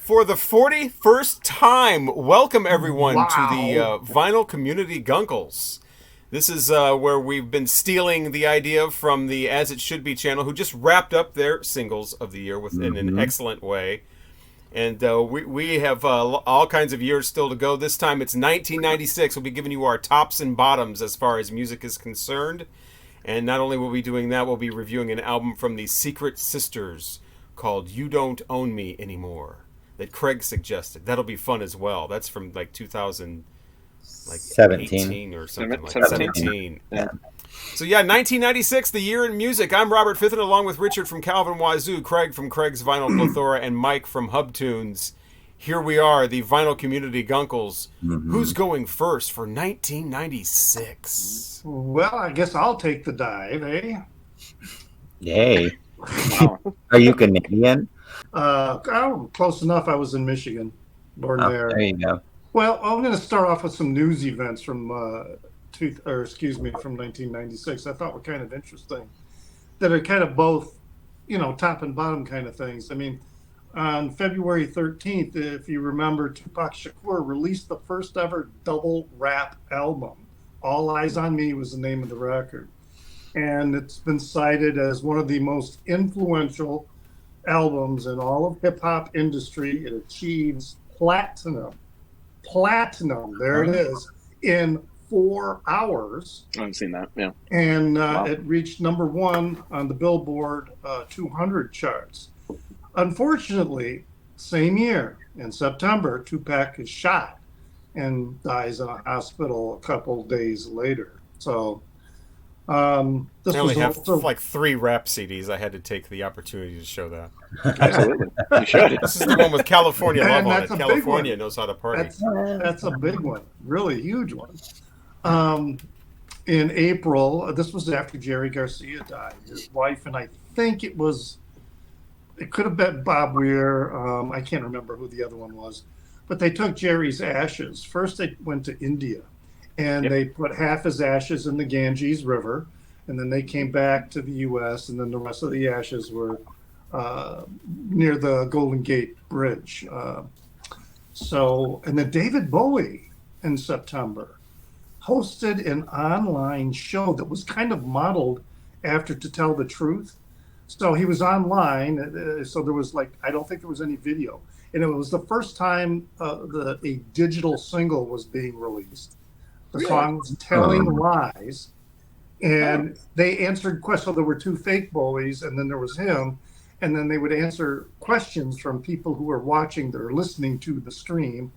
For the 41st time, welcome everyone to the Wow. Vinyl Community Guncles. This is where we've been stealing the idea from the As It Should Be channel, who just wrapped up their singles of the year in an excellent way. And we have all kinds of years still to go. This time it's 1996. We'll be giving you our tops and bottoms as far as music is concerned. And not only will we be doing that, we'll be reviewing an album from the Secret Sisters called You Don't Own Me Anymore that Craig suggested. That'll be fun as well. That's from like 2000, like 18 or something like 17. Yeah. So yeah, 1996, the year in music. I'm Robert Fithen, along with Richard from Calvin Wazoo, Craig from Craig's Vinyl Plethora, and Mike from Hub Tunes. Here we are, the Vinyl Community Guncles. Who's going first for 1996? Well, I guess I'll take the dive, eh? Yay. Are you Canadian? Close enough. I was in Michigan, born there. There you go. Well, I'm going to start off with some news events from 1996. I thought were kind of interesting. That are kind of both, top and bottom kind of things. I mean, on February 13th, if you remember, Tupac Shakur released the first ever double rap album. All Eyes on Me was the name of the record. And it's been cited as one of the most influential albums in all of hip-hop industry. It achieves platinum, there it is, in 4 hours. I haven't seen that, yeah. And it reached number one on the Billboard 200 charts. Unfortunately, same year, in September, Tupac is shot and dies in a hospital a couple days later. So this I only was have also like 3 rap CDs. I had to take the opportunity to show that. Absolutely. You should. This is the one with California Love And on it. that's a big California one. knows how to party. that's a big one, really huge one. In April, this was after Jerry Garcia died. His wife, and I think it could have been Bob Weir. I can't remember who the other one was, but they took Jerry's ashes. First, they went to India, and they put half his ashes in the Ganges River, and then they came back to the U.S., and then the rest of the ashes were near the Golden Gate Bridge. And then David Bowie in September hosted an online show that was kind of modeled after To Tell the Truth. So he was online, so there was I don't think there was any video. And it was the first time a digital single was being released. The song was Telling Lies. And they answered questions. So there were 2 fake Bowies, and then there was him. And then they would answer questions from people who were watching that are listening to the stream.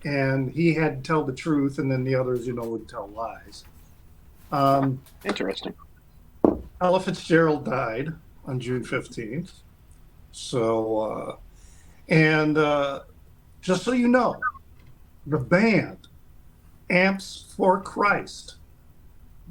And he had to tell the truth, and then the others, would tell lies. Interesting. Ella Fitzgerald died on June 15th. So, just so you know, the band Amps for Christ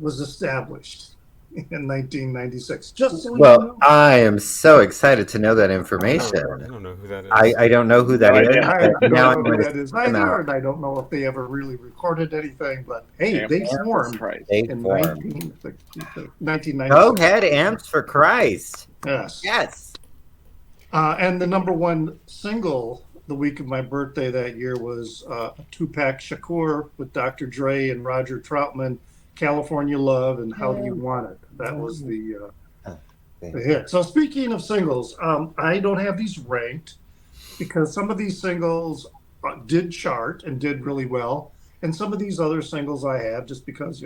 was established in 1996. Just so you know. I am so excited to know that information. I don't know who that is. I don't know who that is. I but don't now know I'm who going that to is check them either, out. and I don't know if they ever really recorded anything, but hey, they formed They in formed. 1996. Go ahead, Amps for Christ. Yes. Yes. And the number one single the week of my birthday that year was Tupac Shakur with Dr. Dre and Roger Troutman, California Love and How Do You Want It. That was the hit. So speaking of singles, I don't have these ranked because some of these singles did chart and did really well. And some of these other singles I have just because,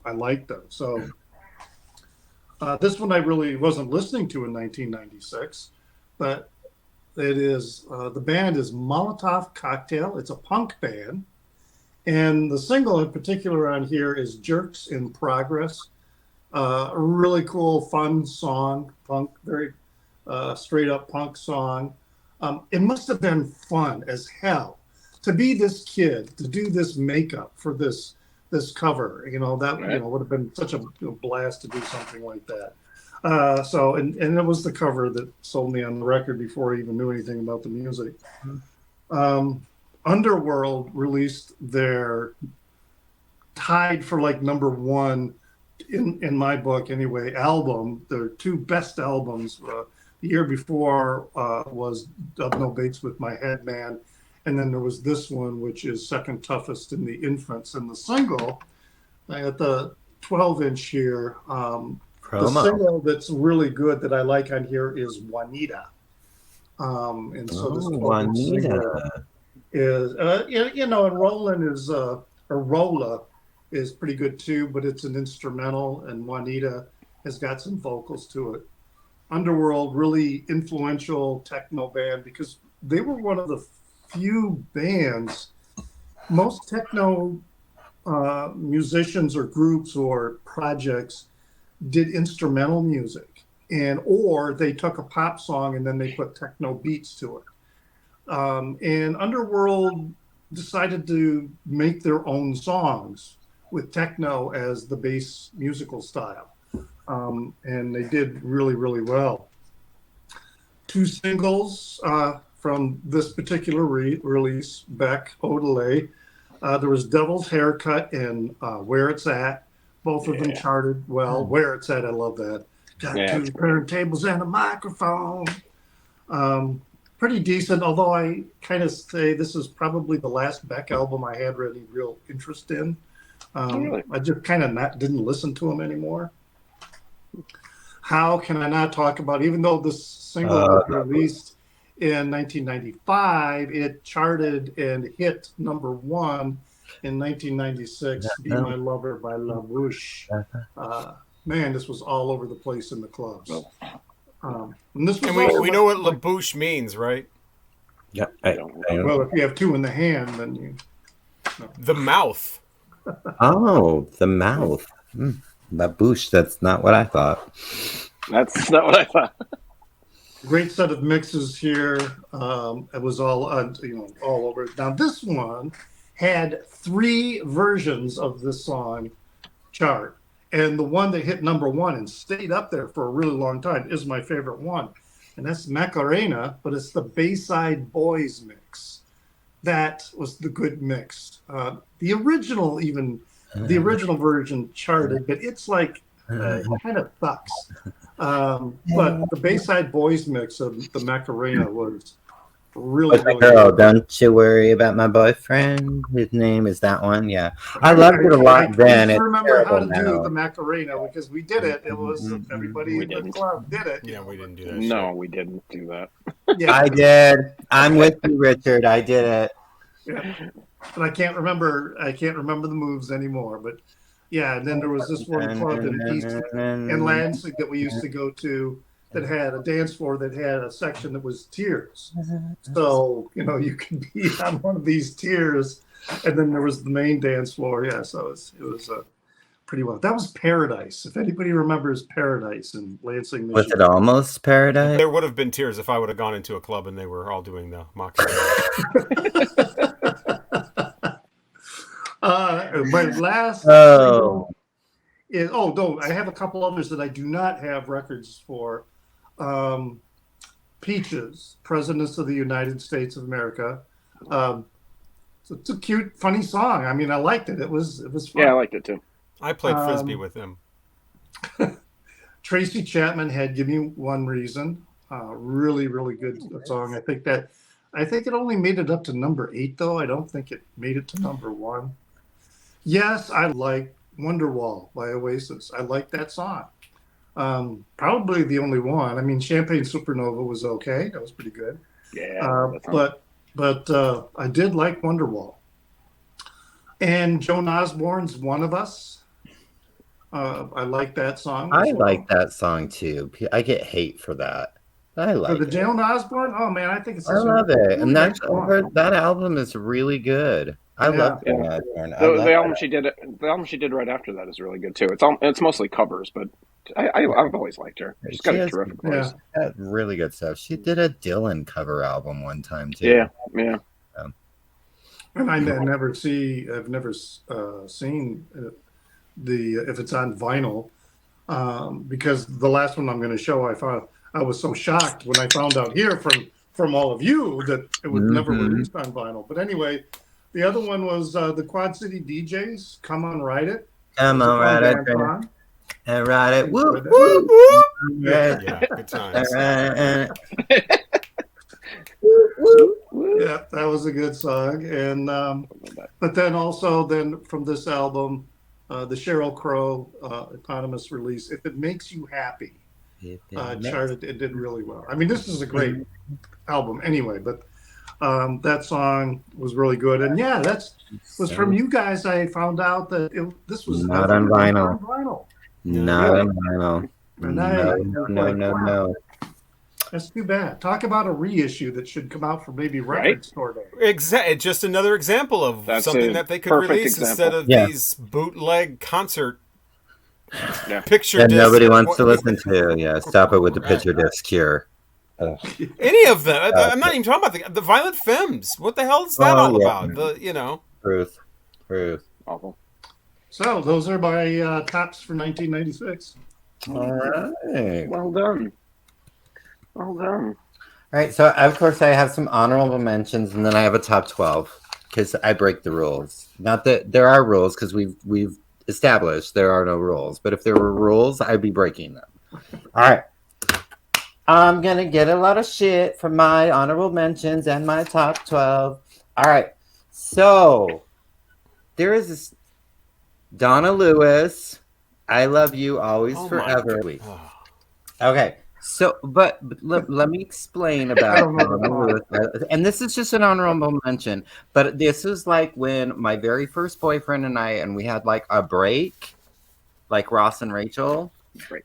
I like them. So this one I really wasn't listening to in 1996, but it is, the band is Molotov Cocktail. It's a punk band. And the single in particular on here is Jerks in Progress. A really cool, fun song, punk, very straight up punk song. It must have been fun as hell to be this kid, to do this makeup for this cover. Would have been such a blast to do something like that. And it was the cover that sold me on the record before I even knew anything about the music. Underworld released their tied for number one in my book anyway album. Their 2 best albums The year before was No Bates with My Head Man. And then there was this one, which is second toughest in the infants. And the single, I got the 12-inch here. The single that's really good that I like on here is Juanita. And so this 12-inch single is, and Roland is, or Rolla is pretty good too, but it's an instrumental, and Juanita has got some vocals to it. Underworld, really influential techno band because they were one of the few bands. Most techno musicians or groups or projects did instrumental music, or they took a pop song and then they put techno beats to it. And Underworld decided to make their own songs with techno as the base musical style. And they did really, really well. 2 singles from this particular release, Beck, Odelay. There was Devil's Haircut and Where It's At. Both of them charted well. Where It's At, I love that. Got 2 turntables and a microphone. Pretty decent, although I kind of say this is probably the last Beck album I had really real interest in. Really? I just kind of didn't listen to him anymore. How can I not talk about, even though this single was released in 1995, it charted and hit number 1 in 1996, Be My Lover by Labouche. Man, this was all over the place in the clubs. And we know what Labouche means, right? Yeah. Well, if you have 2 in the hand, then you... The mouth. Oh, the mouth. Labouche, that's not what I thought. That's not what I thought. Great set of mixes here. It was all all over. Now this one had 3 versions of this song chart, and the one that hit number 1 and stayed up there for a really long time is my favorite one, and that's Macarena. But it's the Bayside Boys mix. That was the good mix. The original version charted, but it's like kind of sucks. But the Bayside Boys mix of the Macarena was really, What's the girl? Don't you worry about my boyfriend. His name is that one. Yeah, I loved it a lot then. I remember how to do the Macarena because we did it. It was everybody in the club did it. Yeah, we didn't do that. No, we didn't do that. Yeah. I did. I'm with you, Richard. I did it. Yeah. But I can't remember the moves anymore. But yeah, and then there was this one club in Lansing that we used to go to that had a dance floor that had a section that was tiers. So, you could be on one of these tiers, and then there was the main dance floor. Yeah, so it was pretty well. That was Paradise. If anybody remembers Paradise in Lansing, Michigan. Was it almost Paradise? There would have been tears if I would have gone into a club and they were all doing the Macarena. My last single is I have a couple others that I do not have records for. Peaches, Presidents of the United States of America. It's a cute, funny song. I mean, I liked it. It was fun. Yeah, I liked it too. I played Frisbee with him. Tracy Chapman had Give Me One Reason. Really, really good song. I think it only made it up to number 8, though. I don't think it made it to number 1. Yes, I like Wonderwall by Oasis. I like that song. Probably the only one. I mean, Champagne Supernova was okay. That was pretty good. Yeah. But I did like Wonderwall. And Joan Osborne's One of Us. I like that song. I like that song too. I get hate for that. I like for the Joan Osborne. Oh man, I think it's. I love it, and that album is really good. I love Joan Osborne. The album she did right after that is really good too. It's mostly covers, but I've always liked her. She's got a terrific voice. Yeah, really good stuff. She did a Dylan cover album one time too. Yeah. And I've never seen the if it's on vinyl because the last one I'm going to show I was so shocked when I found out here from all of you that it was never released on vinyl. But anyway, the other one was the Quad City DJs. Come on, Ride It. Come on, Ride It. And ride it. Woo, Whoop, whoop. Yeah. Yeah, good times. Yeah, that was a good song. And but then also then from this album, the Sheryl Crow eponymous release, If It Makes You Happy, charted. It did really well. I mean, this is a great album anyway, but that song was really good. And yeah, was from you guys. I found out that this was not on vinyl. Not on vinyl. No. That's too bad. Talk about a reissue that should come out for maybe Record Store Day. Exactly. Just another example of something that they could release instead of these bootleg concert picture that disc. Nobody wants to listen to. Yeah, stop it with the picture disc cure. Any of them. I'm not even talking about the Violent Femmes. What the hell is that all about? Truth. Awful. So those are my tops for 1996. All right. Well done. All right, so of course I have some honorable mentions, and then I have a top 12 because I break the rules. Not that there are rules, because we've established there are no rules. But if there were rules, I'd be breaking them. All right, I'm gonna get a lot of shit from my honorable mentions and my top 12. All right, so there is this Donna Lewis. I love you always, forever. Okay. So, but let me explain about and this is just an honorable mention, but this was like when my very first boyfriend and we had like a break, like Ross and Rachel.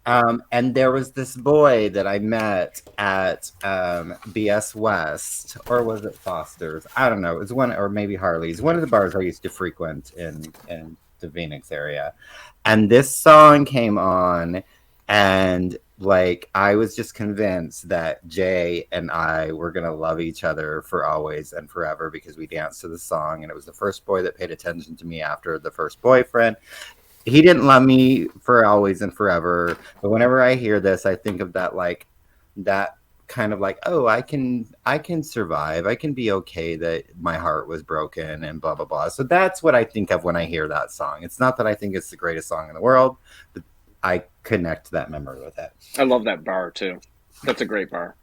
And there was this boy that I met at BS West, or was it Foster's? I don't know. It was one, or maybe Harley's, one of the bars I used to frequent in the Phoenix area. And this song came on, and like I was just convinced that Jay and I were gonna love each other for always and forever because we danced to the song, and it was the first boy that paid attention to me after the first boyfriend. He didn't love me for always and forever, but whenever I hear this, I think of that, like that kind of like, oh, I can survive. I can be okay that my heart was broken and blah blah blah. So that's what I think of when I hear that song. It's not that I think it's the greatest song in the world, but I connect that memory with it. I love that bar too. That's a great bar.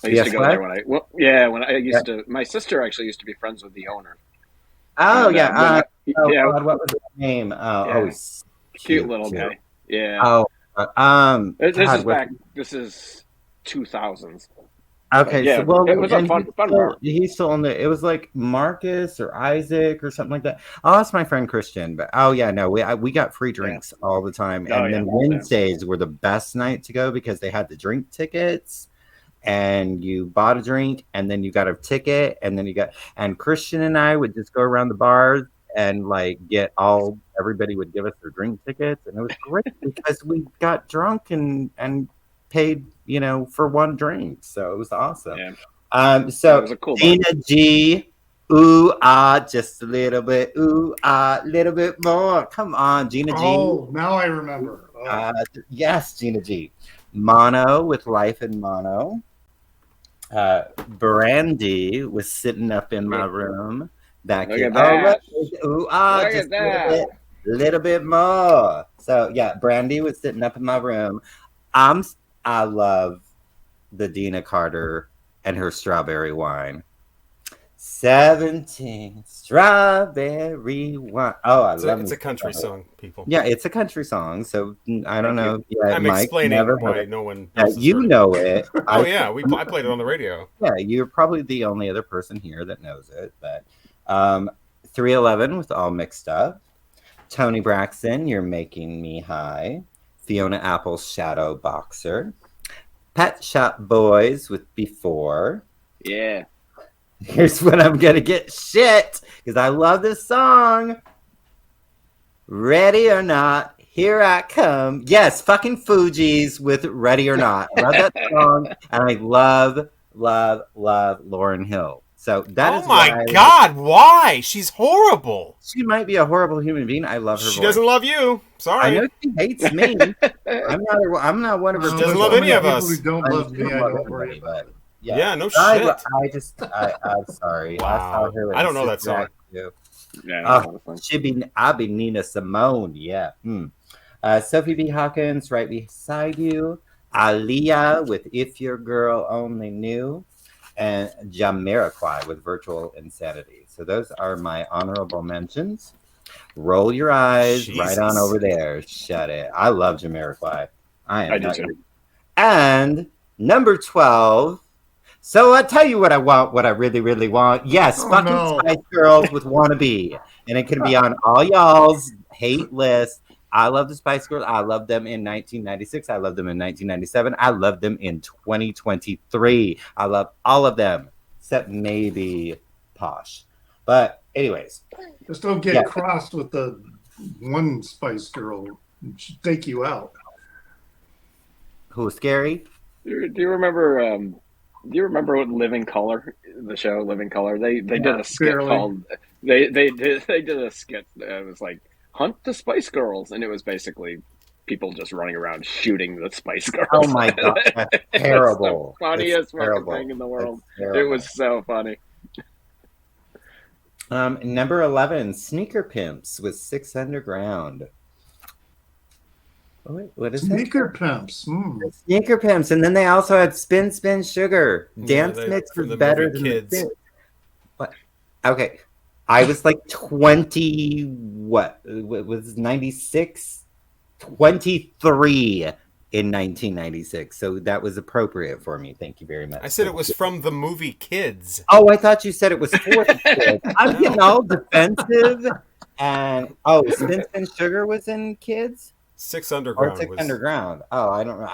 I used to go there when I used to. My sister actually used to be friends with the owner. Oh and, yeah. God, what was his name? Cute little guy. Yeah. Oh, This is 2000s. Okay, yeah, so well, it was a fun bar. He's still on the. It was like Marcus or Isaac or something like that. Oh, that's my friend Christian. But we got free drinks all the time, and then Wednesdays were the best night to go because they had the drink tickets, and you bought a drink, and then you got a ticket, and then and Christian and I would just go around the bars and like everybody would give us their drink tickets, and it was great because we got drunk and paid, for one drink. So it was awesome. Yeah. So was a cool Gina G, ooh, just a little bit, ooh, little bit more. Come on, Gina G. Oh, now I remember. Yes, Gina G. Mono with Life in Mono. Brandy was sitting up in my room back Look here. at that. Ooh, Look just at a little bit more. So yeah, Brandy was sitting up in my room. I love the Dina Carter and her strawberry wine. 17 strawberry wine. Oh, I love it. It's a country song, people. Yeah, it's a country song. So I don't know. Yeah, I'm explaining why no one. You know it. Oh yeah, I played it on the radio. Yeah, you're probably the only other person here that knows it. But 311 with All Mixed Up. Tony Braxton, You're Making Me High. Fiona Apple's Shadow Boxer. Pet Shop Boys with Before. Yeah. Here's when I'm going to get shit because I love this song. Ready or Not, Here I Come. Yes, fucking Fugees with Ready or Not. I love that song. And I love, love, love Lauryn Hill. So that is. Oh my God! Why? She's horrible. She might be a horrible human being. I love her. She doesn't love you. Sorry. I know she hates me. I'm not one of her. She doesn't love any of us. Who don't love me, I don't worry about it. Yeah, no shit. I'm sorry. Wow. I don't know that song. Yeah, I'll be Nina Simone. Yeah. Sophie B. Hawkins, Right Beside You. Aaliyah with If Your Girl Only Knew. And Jamiroquai with Virtual Insanity. So those are my honorable mentions. Roll your eyes right on over there. Shut it. I love Jamiroquai. I do too. And number 12. So I tell you what I want, what I really, really want. Yes, Spice Girls with Wannabe. And it can be on all y'all's hate list. I love the Spice Girls. I love them in 1996. I love them in 1997. I love them in 2023. I love all of them, except maybe Posh. But anyways. Just don't get crossed with the one Spice Girl. It should take you out. Who was scary? Do you remember? Do you remember what Living Color, the show Living Color? They did a skit called they did a skit that was like Hunt the Spice Girls, and it was basically people just running around shooting the Spice Girls. Oh my god, that's terrible! The funniest fucking thing in the world. It was so funny. Number 11, Sneaker Pimps with 6 Underground. Oh, wait, what is Sneaker Pimps? Sneaker Pimps, and then they also had Spin Spin Sugar. Dance Mix was better than Kids. What? Okay, I was like 20. What was 96? 23 in 1996. So that was appropriate for me. Thank you very much. I said it was from the movie Kids. Oh, I thought you said it was for the kids. I'm getting all defensive. And Spin Spin Sugar was in Kids. 6 Underground. Or 6 Underground. Oh, I don't know.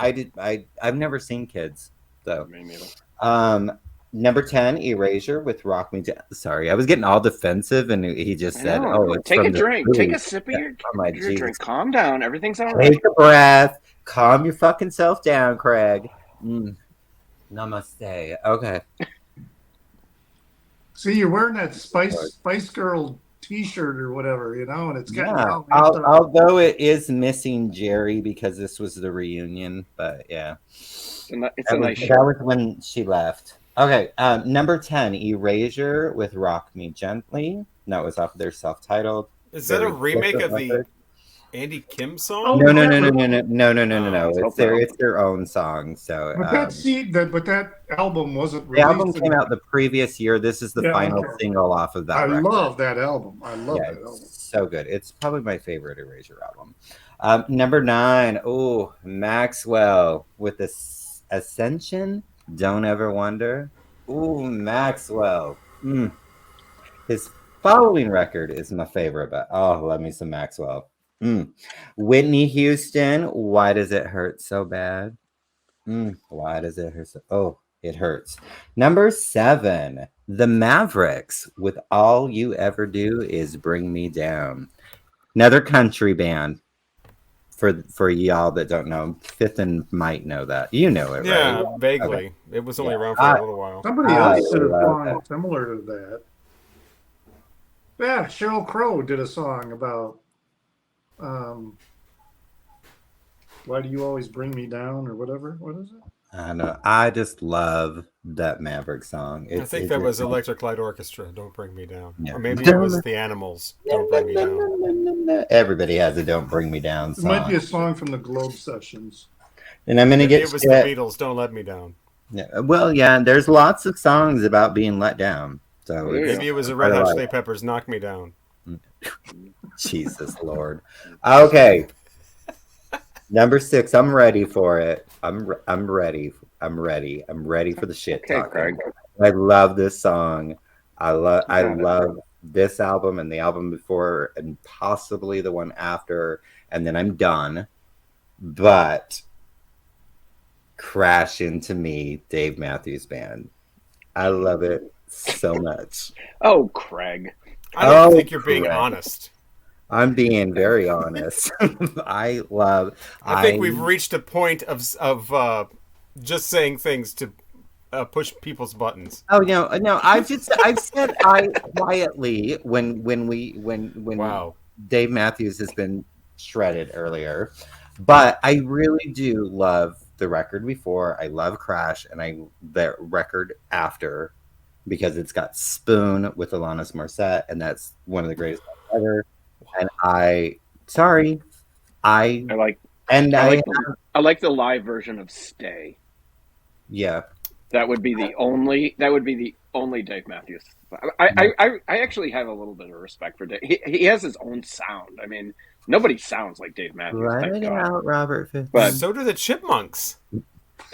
I've never seen Kids, though. Me neither. Number 10, Erasure with Rock Me Down. Sorry, I was getting all defensive, and he just said, it's take from a drink. movie. Take a sip of your drink. Calm down. Everything's all right. Take a breath. Calm your fucking self down, Craig. Namaste. Okay. See, you're wearing that Spice Girl T-shirt or whatever, and it's got. Although it is missing Jerry because this was the reunion, but yeah, it's a nice shirt. That was when she left. Okay, number 10, Erasure with Rock Me Gently. That was off their self-titled. Is that a remake of the Andy Kim song? No. It's their own song. So, but that album wasn't the released. album came out the previous year. This is the final single off of that. I record. love that album. I love that album. So good. It's probably my favorite Erasure album. Number 9, Maxwell with the Ascension. Don't Ever Wonder. Maxwell. His following record is my favorite, but love me some Maxwell. Whitney Houston, Why Does It Hurt So Bad? Why does it hurt so? It hurts. Number 7, The Mavericks with All You Ever Do Is Bring Me Down. Another country band. For y'all that don't know, Fithin might know that. You know it, right? Yeah, vaguely. Okay. It was only around for a little while. Somebody else did a song similar to that. Yeah, Sheryl Crow did a song about Why Do You Always Bring Me Down or whatever. What is it? I know. I just love that Maverick song. I think that was Electric Light Orchestra, Don't Bring Me Down. Yeah. Or maybe it was The Animals, Don't Bring Me Down. Everybody has a Don't Bring Me Down song. It might be a song from the Globe Sessions. And I'm going to get... It was the Beatles, Don't Let Me Down. Yeah. Well, yeah, there's lots of songs about being let down. So maybe it was a Red Hot Chili Peppers, Knock Me Down. Jesus Lord. Okay. Number 6, I'm ready for it. I'm ready. I'm ready for the shit talk. Craig. I love this song. I love this album and the album before and possibly the one after, and then I'm done. But Crash Into Me, Dave Matthews Band. I love it so much. Oh, Craig. I don't think you're being honest. I'm being very honest. I think we've reached a point of just saying things to push people's buttons. Oh no! I've said quietly when wow. Dave Matthews has been shredded earlier, but I really do love the record before. I love Crash, and the record after because it's got Spoon with Alanis Morissette, and that's one of the greatest songs ever. And sorry, I like and I like the live version of "Stay." Yeah. That would be the only Dave Matthews. I actually have a little bit of respect for Dave. He has his own sound. I mean, nobody sounds like Dave Matthews. Let Thank it God. out, Robert Fitz. But So do the Chipmunks.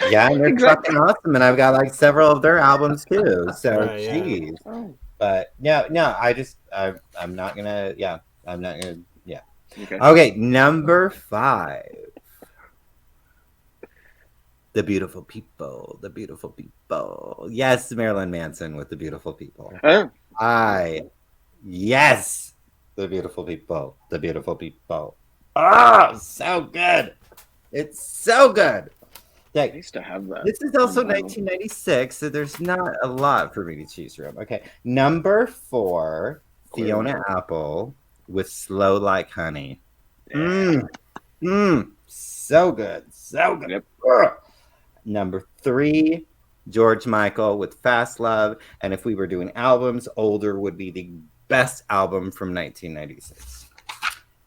Yeah, and they're Exactly. fucking awesome, and I've got like several of their albums too. So Right, yeah. jeez. Oh, But I'm not gonna. Yeah, I'm not gonna. Yeah. okay. Okay, number 5. The Beautiful People. The Beautiful People. Yes, Marilyn Manson with The Beautiful People. Yes, The Beautiful People. The Beautiful People. Oh, so good. It's so good. I Yeah, used to have that. this is also 1996, so there's not a lot for me to choose from. Okay, number 4, Fiona Apple with Slow Like Honey. So good. So good. Yep. Number 3, George Michael with Fast Love. And if we were doing albums, Older would be the best album from 1996.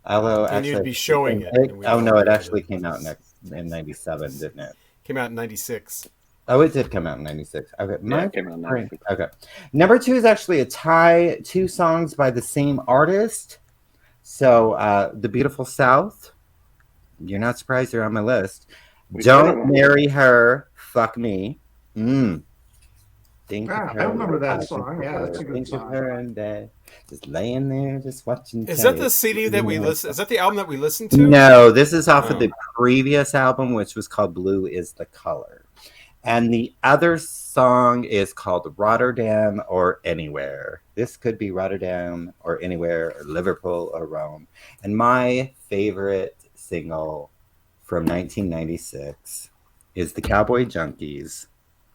Although, And actually, you'd be showing it. Oh, no, it actually came out in 97, didn't it? Came out in 96. Oh, it did come out in 96. Okay. Yeah, it came out in 96. Okay. Number 2 is actually a tie, 2 songs by the same artist. So, The Beautiful South. You're not surprised they're on my list. Don't Marry Her, Fuck Me. Think I remember that song. Yeah, that's a good song. Of her and just laying there, just watching. Is that the CD that we listen? Is that the album that we listened to? No, this is off of the previous album, which was called Blue Is the Color. And the other song is called Rotterdam or Anywhere. This could be Rotterdam or Anywhere or Liverpool or Rome. And my favorite single from 1996 is the Cowboy Junkies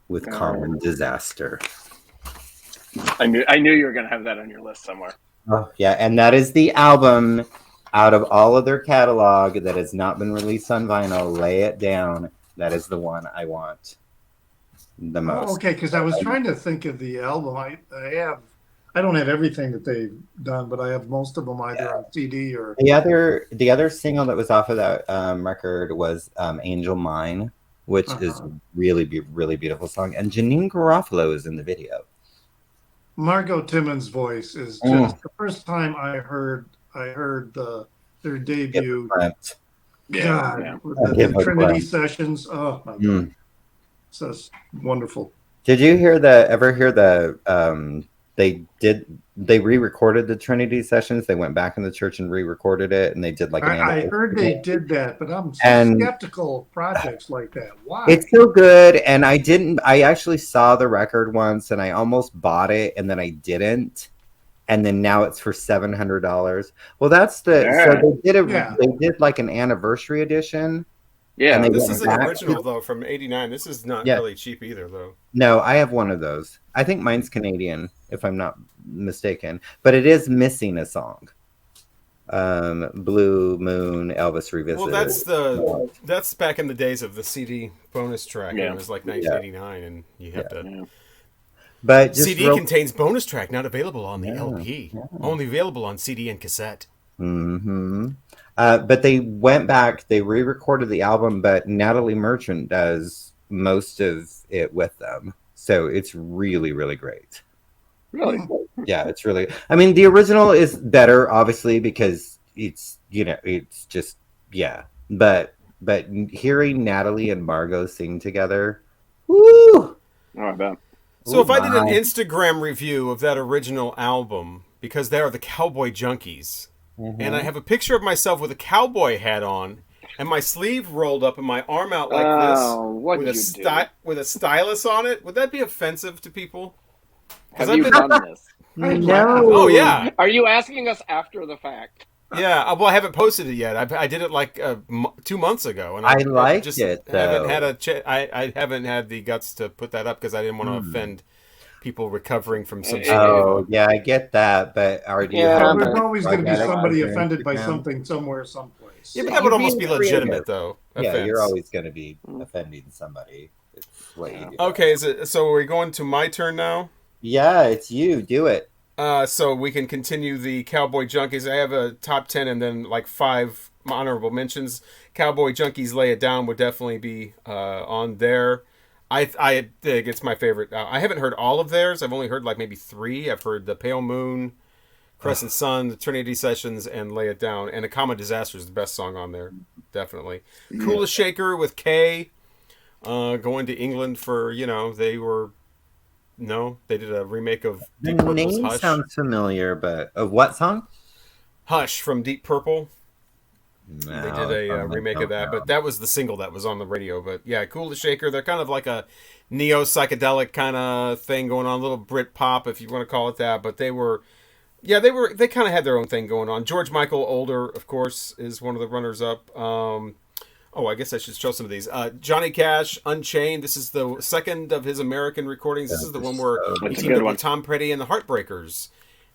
with Common Disaster. I knew you were going to have that on your list somewhere. Oh, yeah, and that is the album out of all of their catalog that has not been released on vinyl. Lay It Down. That is the one I want the most. Okay, because I was trying to think of the album. I don't have everything that they've done, but I have most of them either on CD or the other single that was off of that record was Angel Mine, which is really beautiful song, and Janine Garofalo is in the video. Margot Timmons' voice is just the first time I heard their debut. The Trinity sessions. Oh my God, so it's wonderful. Did you ever hear the they re-recorded the Trinity sessions? They went back in the church and re-recorded it, and they did like I heard they did that, but I'm skeptical of projects like that. Why? It's so good, and I actually saw the record once, and I almost bought it, and then I didn't, and then now it's for $700. Well, that's so they did like an anniversary edition. Yeah, this is an original though from '89. This is not really cheap either, though. No, I have one of those. I think mine's Canadian, if I'm not mistaken, but it is missing a song. Blue Moon, Elvis Revisited. Well, that's back in the days of the CD bonus track. Yeah. It was like 1989, and you have to. Yeah. But CD contains bonus track not available on the LP, only available on CD and cassette. Mm-hmm. But they went back, they re-recorded the album, but Natalie Merchant does most of it with them. So it's really, really great. Really? Yeah, it's really, I mean, the original is better, obviously, because it's, it's just, But hearing Natalie and Margot sing together, woo! Oh, I bet. So if I did an Instagram review of that original album, because they are the Cowboy Junkies, and I have a picture of myself with a cowboy hat on, and my sleeve rolled up and my arm out like this, with a stylus on it, would that be offensive to people? Have you done this? No. Oh yeah. Are you asking us after the fact? Yeah. Well, I haven't posted it yet. I did it like 2 months ago, and I liked it. I haven't had the guts to put that up because I didn't want to offend people recovering from some. Yeah, I get that, but there's always going to be somebody offended by something somewhere, someplace. Yeah, but that would almost be legitimate, though. Yeah, you're always going to be offending somebody. It's what you do. Okay, so are we going to my turn now? Yeah, it's you. Do it. So we can continue the Cowboy Junkies. I have a top 10 and then like 5 honorable mentions. Cowboy Junkies Lay It Down would definitely be on there. I think it's my favorite. I haven't heard all of theirs. I've only heard like maybe 3. I've heard The Pale Moon, Crescent Sun, The Trinity Sessions, and Lay It Down. And A Common Disaster is the best song on there, definitely. Coolest Shaker with Kay, going to England for, they were... No, they did a remake of Deep Purple's name Hush. Sounds familiar, but of what song? Hush from Deep Purple. No, They did a remake of that, but that was the single that was on the radio. But yeah, Coolest Shaker. They're kind of like a neo psychedelic kind of thing going on, a little Brit pop if you want to call it that. But they kind of had their own thing going on. George Michael, older, of course, is one of the runners up. I guess I should show some of these. Johnny Cash, Unchained. This is the second of his American recordings. This is the one where he teamed up with Tom Petty and the Heartbreakers.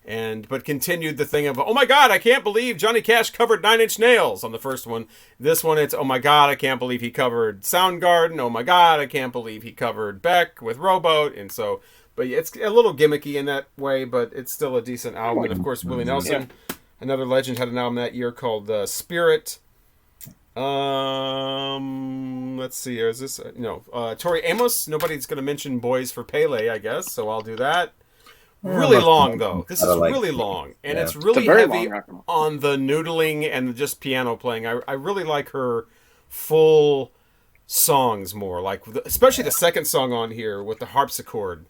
But continued the thing of, oh my God, I can't believe Johnny Cash covered 9 Inch Nails on the first one. This one, it's, oh my God, I can't believe he covered Soundgarden. Oh my God, I can't believe he covered Beck with Rowboat. And so, but it's a little gimmicky in that way, but it's still a decent album. And of course, Willie Nelson, another legend, had an album that year called Spirit. Let's see. Is this Tori Amos? Nobody's going to mention Boys for Pele, I guess. So I'll do that. Really long though. This is really long, and it's really heavy on the noodling and just piano playing. I really like her full songs more, like especially the second song on here with the harpsichord.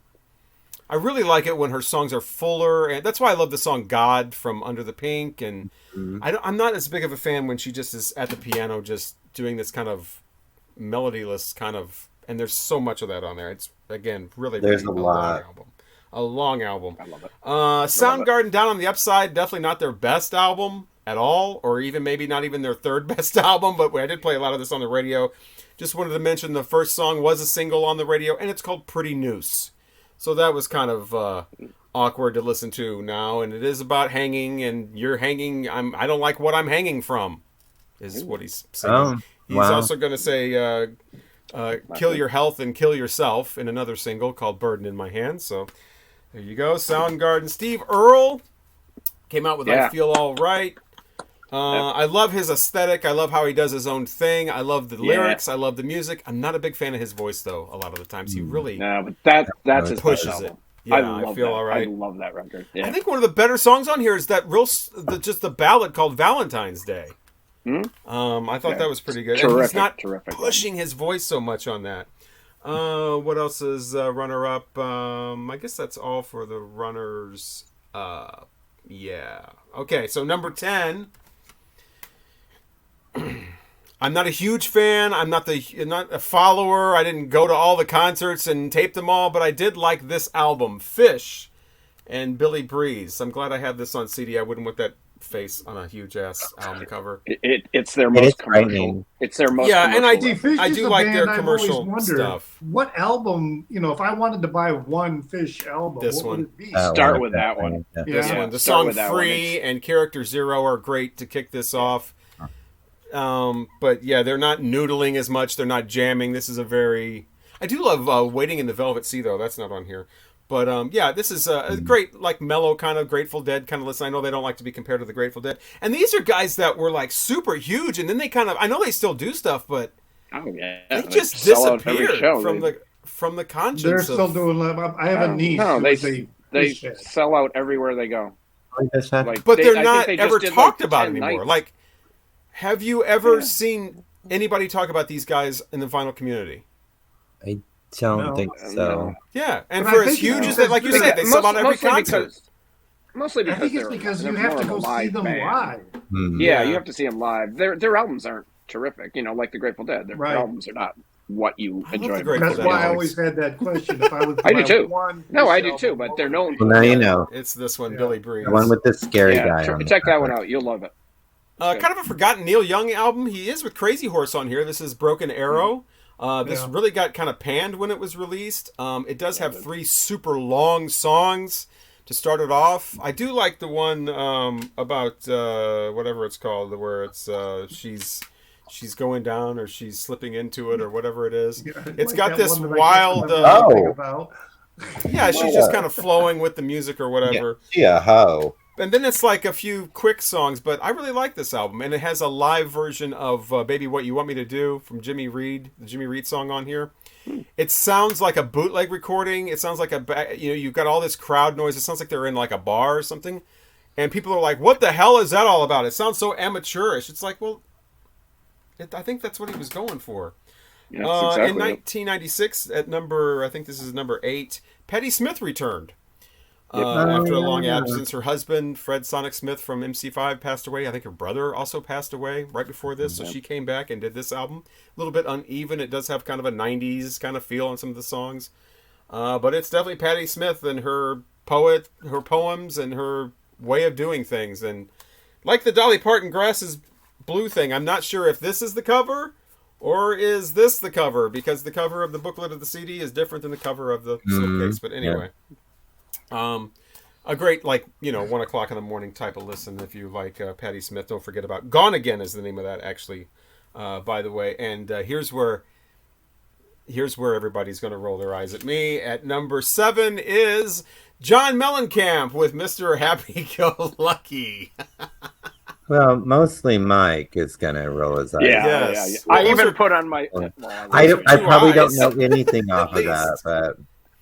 I really like it when her songs are fuller, and that's why I love the song "God" from Under the Pink. And I'm not as big of a fan when she just is at the piano, just doing this kind of melodyless kind of. And there's so much of that on there. It's again really there's a lot. A long album. I love it. Soundgarden, Down on the Upside, definitely not their best album at all, or even maybe not even their third best album. But I did play a lot of this on the radio. Just wanted to mention the first song was a single on the radio, and it's called "Pretty Noose." So that was kind of awkward to listen to now, and it is about hanging, and you're hanging. I don't like what I'm hanging from, is what he's saying. He's also going to say, kill your health and kill yourself in another single called Burden in My Hand. So there you go. Soundgarden. Steve Earle came out with I Feel All Right. I love his aesthetic. I love how he does his own thing. I love the lyrics. I love the music. I'm not a big fan of his voice, though, a lot of the times. He really but that's his pushes it. Yeah, I Feel All Right. I love that record. Yeah. I think one of the better songs on here is that just the ballad called Valentine's Day. I thought that was pretty good. Terrific, and he's not terrific. his voice so much on that. What else is runner-up? I guess that's all for the runners. Okay, so number 10. I'm not a huge fan. I'm not a follower. I didn't go to all the concerts and tape them all, but I did like this album, Fish and Billy Breeze. I'm glad I have this on CD. I wouldn't want that face on a huge ass album cover. It's their most commercial. It's their most and I do Fish like their commercial stuff. What album, if I wanted to buy one Fish album, what would it be? Start with that one. This one. The song Free and Character Zero are great to kick this off. But yeah, they're not noodling as much. They're not jamming. This is I do love Waiting in the Velvet Sea, though. That's not on here. But this is a great, like, mellow kind of Grateful Dead kind of listen. I know they don't like to be compared to the Grateful Dead. And these are guys that were, like, super huge, and then they kind of, I know they still do stuff, but they just disappeared from the conscience. They're still doing, I have a niece. No, they sell out everywhere they go. But they're not ever talked about anymore. Like, have you ever seen anybody talk about these guys in the vinyl community? I don't think so. Yeah, and for as huge as like you said, they sell out every concert. Mostly because I think it's because you have to go see them live. Yeah, you have to see them live. Their albums aren't terrific, like the Grateful Dead. Their albums are not what you enjoy. That's why I always had that question. If I was, I do too. I do too. But they're known. Well, now you know. It's this one, Billy Breeze, the one with the scary guy. Check that one out. You'll love it. Kind of a forgotten Neil Young album. He is with Crazy Horse on here. This is Broken Arrow. This really got kind of panned when it was released. It does have 3 super long songs to start it off. I do like the one about whatever it's called, where it's she's going down or she's slipping into it or whatever it is. Yeah, it's got this wild. About. Yeah, she's just kind of flowing with the music or whatever. Yeah, hoe. And then it's like a few quick songs, but I really like this album, and it has a live version of "Baby What You Want Me to Do" from Jimmy Reed, the Jimmy Reed song on here. It sounds like a bootleg recording. It sounds like you've got all this crowd noise. It sounds like they're in like a bar or something, and people are like, "What the hell is that all about?" It sounds so amateurish. It's like, well, I think that's what he was going for. Yeah, exactly in 1996, I think this is number 8, Patti Smith returned. After a long absence, her husband, Fred Sonic Smith from MC5, passed away. I think her brother also passed away right before this, so she came back and did this album. A little bit uneven. It does have kind of a 90s kind of feel on some of the songs. But it's definitely Patti Smith and her poems, and her way of doing things. And like the Dolly Parton Grass is Blue thing, I'm not sure if this is the cover or is this the cover, because the cover of the booklet of the CD is different than the cover of the slipcase. But anyway. A great, 1 o'clock in the morning type of listen if you like Patti Smith. Don't forget about Gone Again is the name of that, actually, by the way. And here's where everybody's going to roll their eyes at me. At number 7 is John Mellencamp with Mr. Happy-Go-Lucky. Well, mostly Mike is going to roll his eyes. Yeah. I even put on my... I probably don't know anything off of that,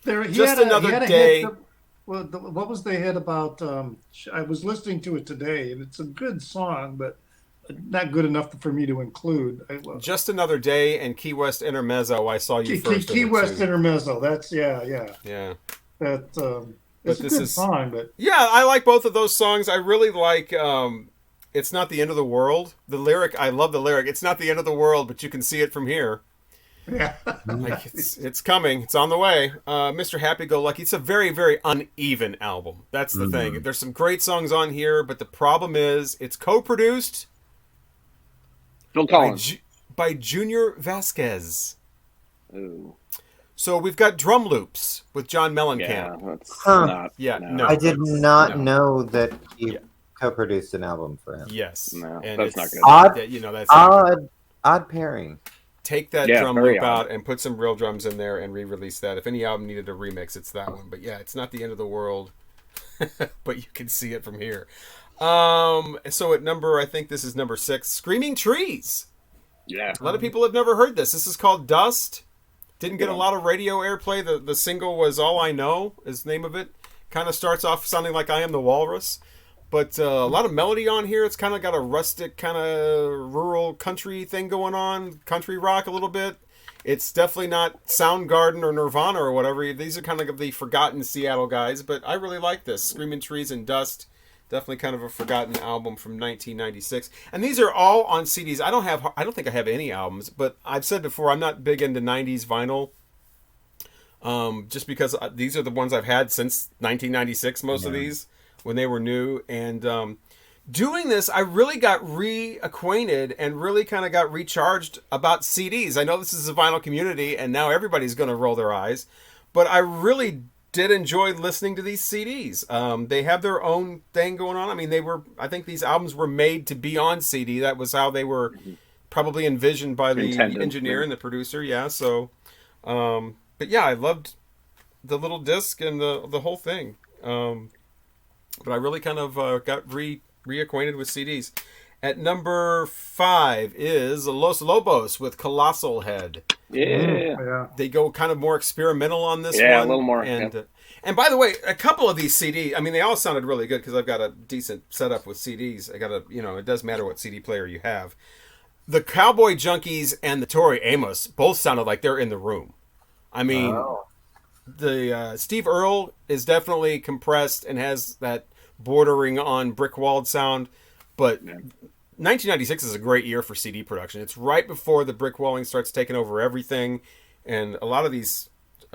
but... Just another day... Well, what was the hit about? I was listening to it today, and it's a good song, but not good enough for me to include. Just Another Day and Key West Intermezzo. I saw you first. Key West Intermezzo. That's yeah. It's a good song, but yeah, I like both of those songs. I really like. It's Not the End of the World. The lyric, I love the lyric. It's not the end of the world, but you can see it from here. Yeah, it's coming. It's on the way. Mr. Happy-Go-Lucky. It's a very, very uneven album. That's the thing. There's some great songs on here, but the problem is it's co-produced Phil Collins by Junior Vasquez. Ooh. So we've got drum loops with John Mellencamp. No. I did not know that he co-produced an album for him. Yes, no, and that's not good. That's odd pairing. Take that drum loop out and put some real drums in there and re-release that. If any album needed a remix, it's that one. But yeah, it's not the end of the world, but you can see it from here. So at I think this is number 6, Screaming Trees. Yeah. A lot of people have never heard this. This is called Dust. Didn't get a lot of radio airplay. The single was All I Know is the name of it. Kind of starts off sounding like I Am the Walrus. But a lot of melody on here. It's kind of got a rustic, kind of rural country thing going on. Country rock a little bit. It's definitely not Soundgarden or Nirvana or whatever. These are kind of the forgotten Seattle guys. But I really like this. Screaming Trees and Dust. Definitely kind of a forgotten album from 1996. And these are all on CDs. I don't think I have any albums. But I've said before, I'm not big into 90s vinyl. Just because these are the ones I've had since 1996, most of these. When they were new, and doing this, I really got reacquainted and really kind of got recharged about CDs. I know this is a vinyl community, and now everybody's going to roll their eyes, but I really did enjoy listening to these CDs. They have their own thing going on. I mean, I think these albums were made to be on CD. That was how they were probably envisioned by the engineer and the producer. Yeah, so, but yeah, I loved the little disc and the whole thing. But I really kind of got reacquainted with CDs. At number 5 is Los Lobos with Colossal Head. Yeah. They go kind of more experimental on this one. Yeah, a little more. And by the way, a couple of these CDs, I mean, they all sounded really good because I've got a decent setup with CDs. It does matter what CD player you have. The Cowboy Junkies and the Tori Amos both sounded like they're in the room. I mean... The Steve Earle is definitely compressed and has that bordering on brick-walled sound, but 1996 is a great year for CD production. It's right before the brick walling starts taking over everything, and a lot of these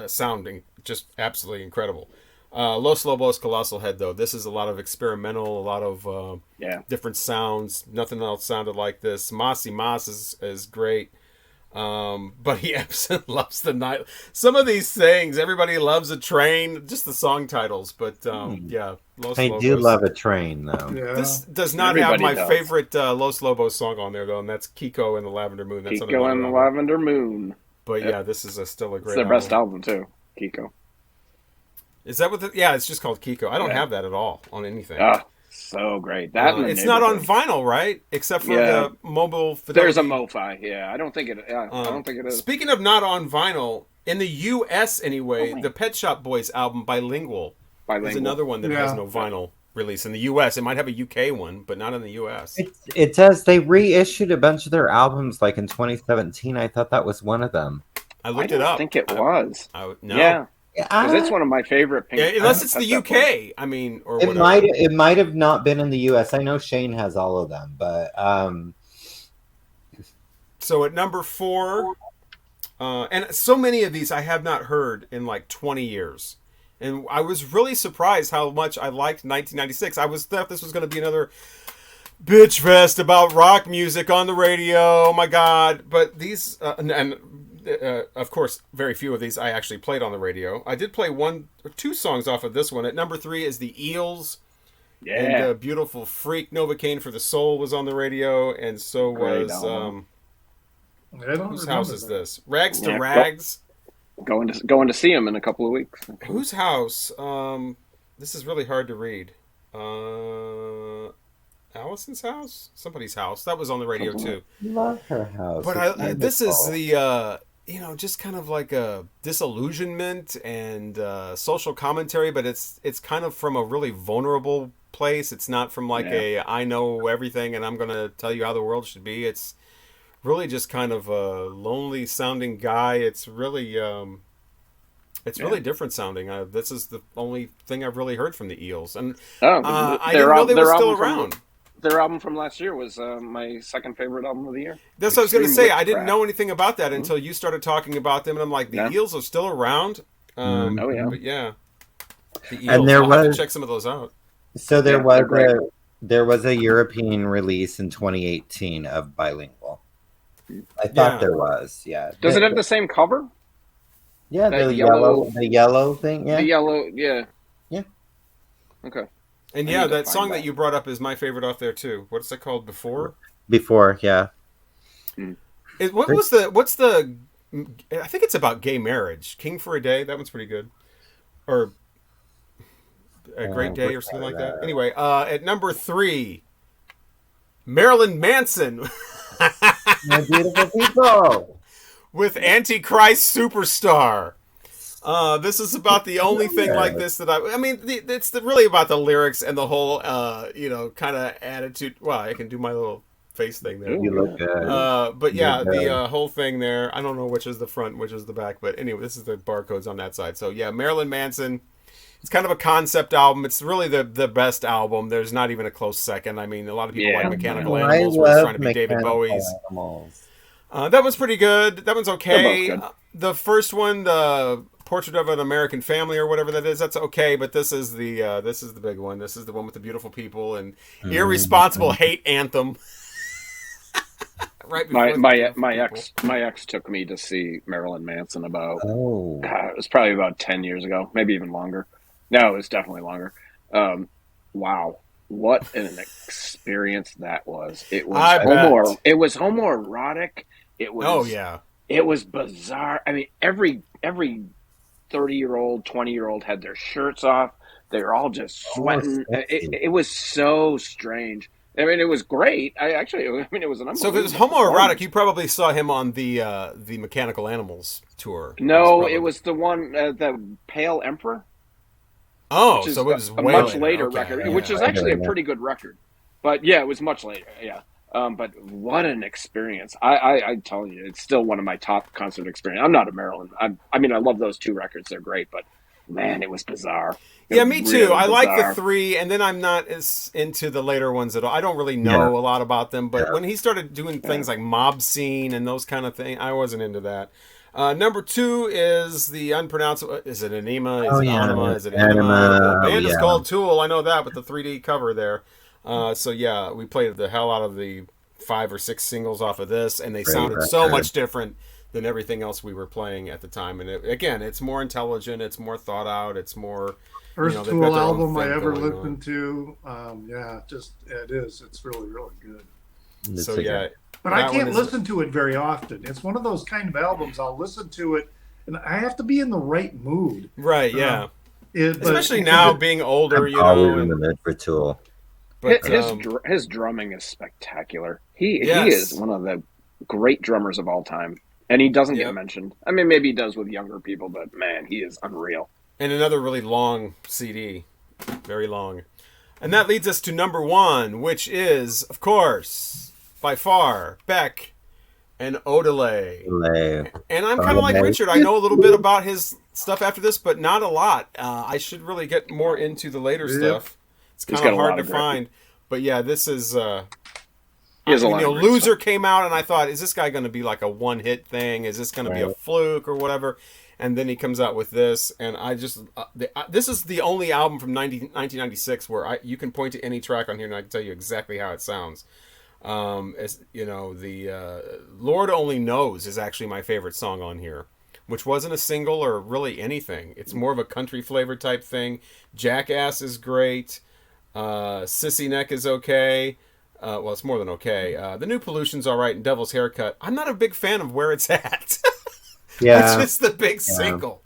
sounding just absolutely incredible. Los Lobos, Colossal Head, though, this is a lot of experimental, a lot of different sounds. Nothing else sounded like this. Mossy Moss is great. Buddy Epson loves the night. Some of these things, everybody loves a train. Just the song titles, but Los I Lobos. do love a train, though. Yeah. This does not have my favorite Los Lobos song on there, though, and that's Kiko and the Lavender Moon. That's Kiko and the Lavender Moon. But yeah, this is still a great. It's their best album too, Kiko. Is that what? Yeah, it's just called Kiko. I don't have that at all on anything. So great. That it's not on vinyl, right? Except for the mobile fidelity. There's a MoFi. Yeah, I don't think it. I don't think it is. Speaking of not on vinyl, in the U.S. anyway, the Pet Shop Boys album Bilingual is another one that has no vinyl release in the U.S. It might have a UK one, but not in the U.S. It does. They reissued a bunch of their albums like in 2017. I thought that was one of them. I looked it up. I think it was. No. Yeah. Because it's one of my favorite. Unless it's the UK. I mean, or it whatever. It might have not been in the US. I know Shane has all of them, but So at number 4, and so many of these I have not heard in like 20 years, and I was really surprised how much I liked 1996. I thought this was going to be another bitch fest about rock music on the radio. Oh my god! But these of course, very few of these I actually played on the radio. I did play 1 or 2 songs off of this one. At number 3 is the Eels. Yeah. And Beautiful Freak, Novocaine for the Soul was on the radio. And so was... whose house is this? Rags to Rags. Going to see him in a couple of weeks. Whose house? This is really hard to read. Allison's house? Somebody's house. That was on the radio too. Love her house. But this is the... just kind of like a disillusionment and social commentary, but it's kind of from a really vulnerable place. It's not from like I know everything and I'm going to tell you how the world should be. It's really just kind of a lonely sounding guy. It's really really different sounding. This is the only thing I've really heard from the Eels, and I didn't know they were still around. Their album from last year was my second favorite album of the year. That's what I was going to say. I didn't know anything about that until you started talking about them, and I'm like, the Eels are still around. But yeah, the Eels. And I'll have to check some of those out. So there was a European release in 2018 of Bilingual. I thought there was. Yeah. Does it have the same cover? Yeah, the yellow thing. Yeah. The yellow. Yeah. Yeah. Okay. And that song that you brought up is my favorite off there too. What's it called? Before, yeah. What's the? I think it's about gay marriage. King for a Day. That one's pretty good. Or A Great Day or something like that. Anyway, at number 3, Marilyn Manson. My beautiful people. With Antichrist Superstar. This is about the only thing like this that I mean, it's really about the lyrics and the whole, kind of attitude. Well, I can do my little face thing there. You look good. But yeah, the whole thing there. I don't know which is the front, which is the back, but anyway, this is the barcodes on that side. So yeah, Marilyn Manson. It's kind of a concept album. It's really the best album. There's not even a close second. I mean, a lot of people like Mechanical Animals, where it's trying to be David Bowie's. That was pretty good. That one's okay. The first one, the Portrait of an American Family or whatever that is, that's okay. But this is the big one. This is the one with the beautiful people and irresponsible hate anthem. Right. My ex took me to see Marilyn Manson about. It was probably about 10 years ago, maybe even longer. No, it was definitely longer. Wow, what an experience that was! It was It was homoerotic. It was. It was bizarre. I mean, every 30-year-old, 20-year-old had their shirts off. They were all just sweating. It was so strange. I mean, it was great. It was an unbelievable. So if it was homoerotic, you probably saw him on the Mechanical Animals tour. No, it was the one, the Pale Emperor. Oh, so it was a much later record, which is actually a pretty good record. But yeah, it was much later. Yeah. But what an experience! I tell you, it's still one of my top concert experiences. I'm not a Marilyn. I love those 2 records; they're great. But man, it was bizarre. Me too. Really I like the 3, and then I'm not as into the later ones at all. I don't really know a lot about them. But when he started doing things like Mob Scene and those kind of things, I wasn't into that. Number 2 is the unpronounceable. Is it Anima? Is it Anima? Is it Anima? The band is called Tool. I know that, but the 3D cover there. So yeah, we played the hell out of the 5 or 6 singles off of this, and they sounded so much different than everything else we were playing at the time. And it's more intelligent, it's more thought out, it's more. First Tool album I ever listened to. It is. It's really, really good. So yeah. But I can't listen to it very often. It's one of those kind of albums I'll listen to it, and I have to be in the right mood. Right, yeah. Especially now, being older, I'm always in the mood for Tool. But his drumming is spectacular. He yes. is one of the great drummers of all time, and he doesn't get mentioned. I mean, maybe he does with younger people, but man, he is unreal. And another really long CD, very long. And that leads us to number 1, which is, of course, by far, Beck and Odelay. And I'm kind of like Richard. I know a little bit about his stuff after this, but not a lot. I should really get more into the later stuff. It's kind of hard to find. But yeah, this is... Loser came out, and I thought, is this guy going to be like a one-hit thing? Is this going to be a fluke or whatever? And then he comes out with this, and I just... this is the only album from 1996 where you can point to any track on here, and I can tell you exactly how it sounds. The Lord Only Knows is actually my favorite song on here, which wasn't a single or really anything. It's more of a country flavor type thing. Jackass is great. Sissy Neck is okay. Well, it's more than okay. The New Pollution's all right, and Devil's Haircut. I'm not a big fan of Where It's At. It's just the big single.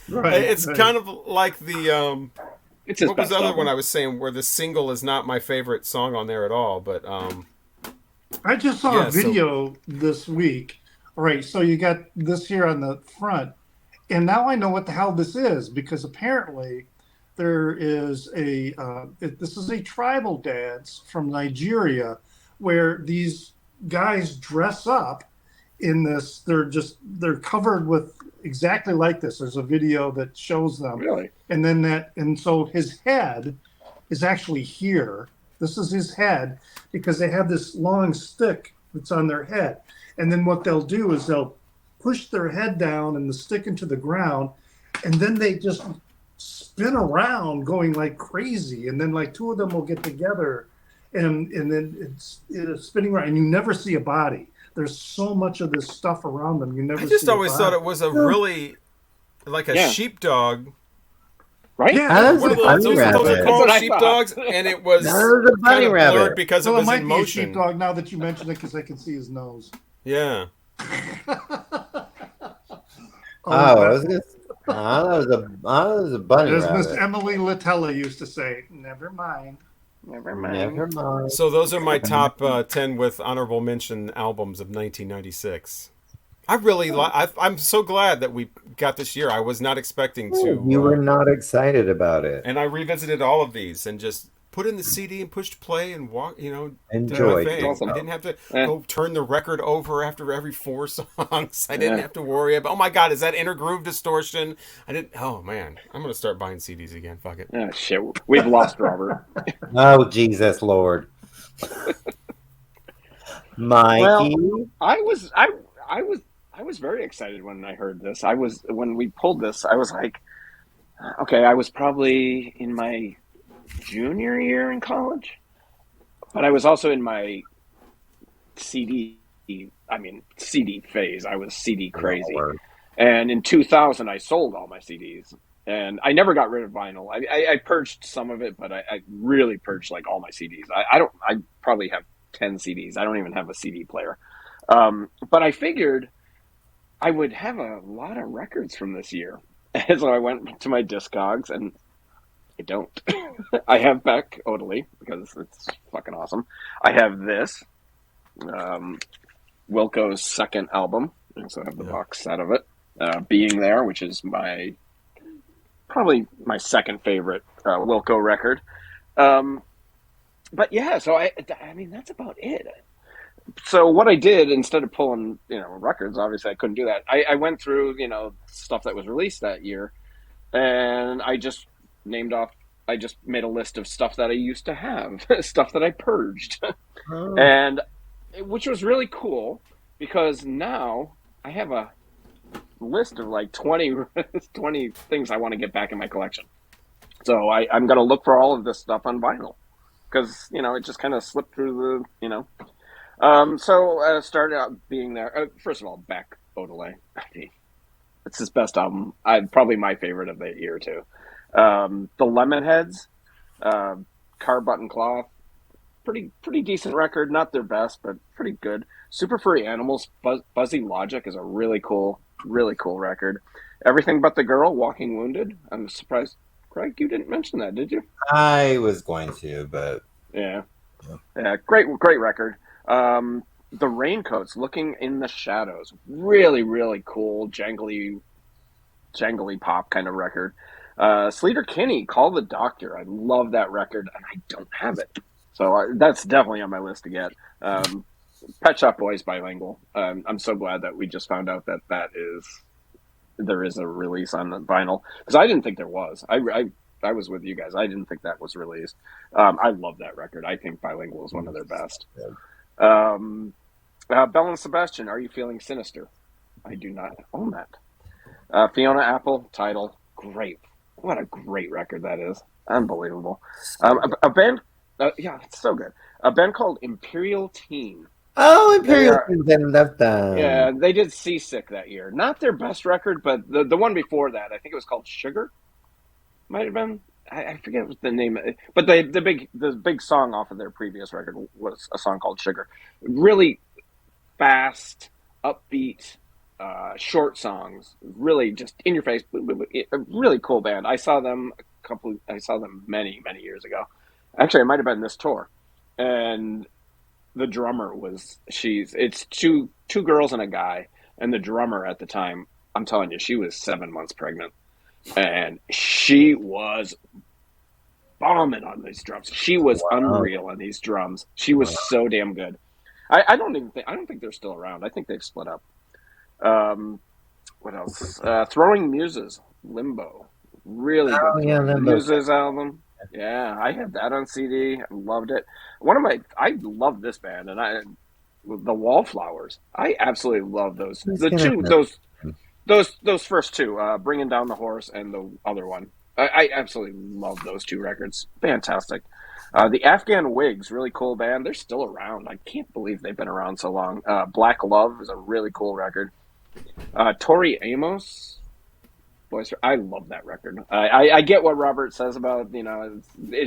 Right. It's kind of like the... it's his what was the other one I was saying where the single is not my favorite song on there at all, but... I just saw a video this week. All right, so you got this here on the front, and now I know what the hell this is, because apparently there is this is a tribal dance from Nigeria where these guys dress up in this. They're covered with exactly like this. There's a video that shows them. Really? And so his head is actually here. This is his head, because they have this long stick that's on their head. And then what they'll do is they'll push their head down and the stick into the ground, and then they just spin around going like crazy. And then like two of them will get together, and then it's spinning around, and you never see a body. There's so much of this stuff around them. You never see a body. I just always thought it was a really, like a sheepdog. Right? Yeah, one of those are called sheepdogs, and it was kind of blurred because it was in motion. It might be a sheepdog now that you mention it, because I can see his nose. Yeah. That was a bunny As rabbit. Miss Emily Latella used to say, never mind. Never mind. So those are my top 10 with honorable mention albums of 1996. I'm so glad that we got this year. I was not expecting to. You were not excited about it. And I revisited all of these and just put in the CD and pushed play and walk, enjoyed. Awesome. I didn't have to go turn the record over after every 4 songs. I didn't have to worry about, oh my God, is that intergroove distortion? Oh man, I'm going to start buying CDs again. Fuck it. Oh shit. We've lost Robert. Oh, Jesus Lord. Mikey? Well, I was very excited when I heard this. When we pulled this, I was like, okay, I was probably in my junior year in college, but I was also in my CD phase. I was CD crazy. And in 2000, I sold all my CDs, and I never got rid of vinyl. I purged some of it, but I really purged like all my CDs. I probably have 10 CDs. I don't even have a CD player. But I figured I would have a lot of records from this year. And so I went to my Discogs, and I don't. I have Beck, Odelay, because it's fucking awesome. I have this, Wilco's second album. I also have the box set of it. Being There, which is probably my second favorite Wilco record. But yeah, so I mean, that's about it. So what I did, instead of pulling, records, obviously I couldn't do that. I went through, stuff that was released that year, and I just made a list of stuff that I used to have, stuff that I purged. And which was really cool, because now I have a list of like 20 things I want to get back in my collection. So I'm going to look for all of this stuff on vinyl, because, it just kind of slipped through the, So started out Being There. First of all, Beck, Odelay. It's his best album. Probably my favorite of the year too. The Lemonheads, Car Button Cloth, pretty decent record. Not their best, but pretty good. Super Furry Animals, Buzzy Logic is a really cool record. Everything But the Girl, Walking Wounded. I'm surprised, Craig, you didn't mention that, did you? I was going to, but Yeah. Great record. The Raincoats, Looking in the Shadows, really, really cool, jangly pop kind of record. Sleater Kinney, Call the Doctor. I love that record, and I don't have it, so that's definitely on my list to get. Pet Shop Boys, Bilingual. I'm so glad that we just found out that there is a release on the vinyl, because I didn't think there was. I was with you guys. I didn't think that was released. I love that record. I think Bilingual is one of their best. Belle Sebastian, Are You Feeling Sinister? I do not own that. Fiona Apple, Title. Great. What a great record that is. Unbelievable. A band, it's so good. A band called Imperial Teen. Oh, Imperial Teen, I love them. Yeah, they did Seasick that year. Not their best record, but the one before that, I think it was called Sugar. Might have been. I forget what the name of it. But the big song off of their previous record was a song called Sugar. Really fast, upbeat, short songs. Really just in your face. A really cool band. I saw them many, many years ago. Actually, it might have been this tour. And the drummer it's two girls and a guy, and the drummer at the time, I'm telling you, she was 7 months pregnant, and she was bombing on these drums. She was unreal on these drums. She was so damn good. I don't think they're still around. I think they've split up. What else? Throwing Muses, Limbo, really good. Limbo. Muses album. Yeah, I had that on CD. I loved it. I love this band, and the Wallflowers. I absolutely love those. Those first two, Bringing Down the Horse and the other one. I absolutely love those two records. Fantastic. The Afghan Wigs, really cool band. They're still around. I can't believe they've been around so long. Black Love is a really cool record. Tori Amos. Boys, I love that record. I get what Robert says about,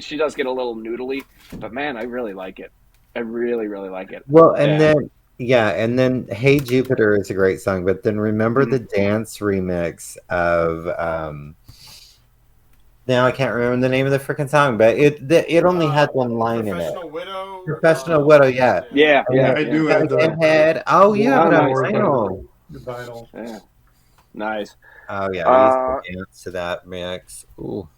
she does get a little noodly, but man, I really like it. I really, really like it. Well, and then Hey Jupiter is a great song, but then remember the dance remix of now I can't remember the name of the freaking song, but it only had one line in it. Professional Widow, yeah. Yeah. I do have that. Oh, you have it on vinyl. Yeah. Nice. Oh yeah, I used to dance to that mix. Ooh.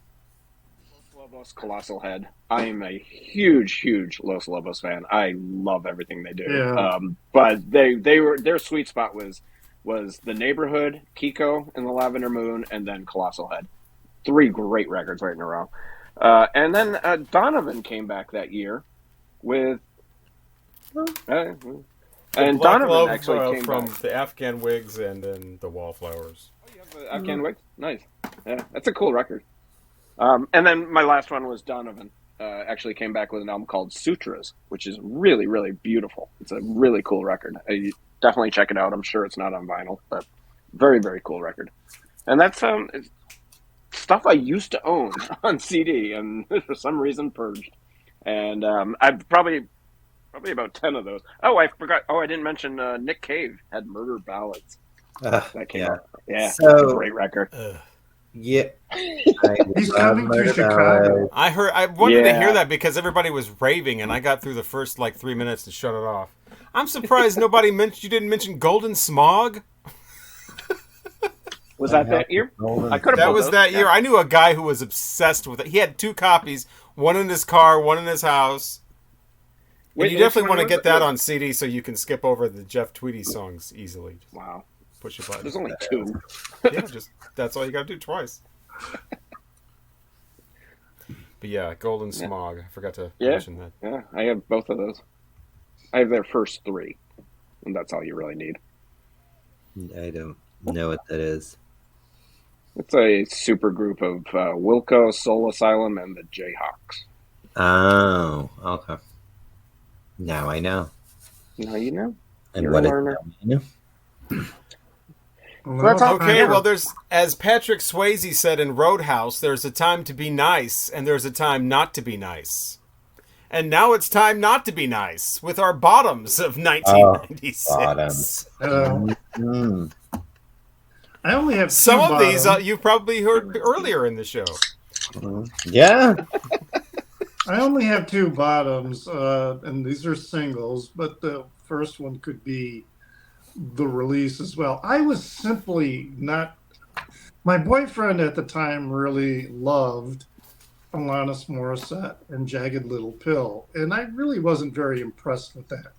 Los Lobos, Colossal Head. I am a huge Los Lobos fan. I love everything they do. Yeah. But their sweet spot was The Neighborhood, Kiko and the Lavender Moon, and then Colossal Head. 3 great records right in a row. And then Donovan came back that year with. And Donovan Love, actually came from back. the Afghan Wigs and then the Wallflowers. Oh, you have the Afghan Wigs? Nice. Yeah, that's a cool record. And then my last one was Donovan. Actually came back with an album called Sutras, which is really, really beautiful. It's a really cool record. Definitely check it out. I'm sure it's not on vinyl, but very, very cool record. And that's stuff I used to own on CD and for some reason purged. And I've probably about 10 of those. Oh, I forgot. Oh, I didn't mention Nick Cave had Murder Ballads. That came out. Yeah, so, it's a great record. Yeah. He's coming to Chicago. I wanted to hear that because everybody was raving, and I got through the first 3 minutes to shut it off. I'm surprised you didn't mention Golden Smog. Was that year? That was that year. I knew a guy who was obsessed with it. He had 2 copies, one in his car, one in his house. And you definitely want to get that on CD so you can skip over the Jeff Tweedy songs easily. Wow. Push a button. There's only 2. Yeah, that's all you got to do twice. But yeah, Golden Smog. I forgot to mention that. Yeah, I have both of those. I have their first 3, and that's all you really need. I don't know what that is. It's a super group of Wilco, Soul Asylum, and the Jayhawks. Oh, okay. Now I know. Now you know. And You're what a learner. You know? Okay, well, there's, as Patrick Swayze said in Roadhouse, there's a time to be nice, and there's a time not to be nice. And now it's time not to be nice with our bottoms of 1996. Bottoms. I only have some of bottoms. these you've probably heard earlier in the show. Yeah. I only have two bottoms, and these are singles, but the first one could be the release as well. I was simply not. My boyfriend at the time really loved Alanis Morissette and Jagged Little Pill, and I really wasn't very impressed with that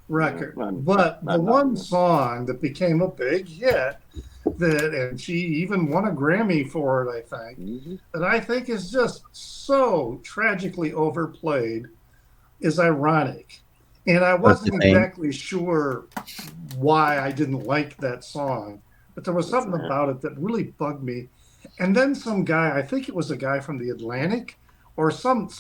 record. But the one song that became a big hit, and she even won a Grammy for it, I think, that I think is just so tragically overplayed, is Ironic. And I wasn't exactly sure why I didn't like that song, but there was something about it that really bugged me. And then some guy, I think it was a guy from the Atlantic or some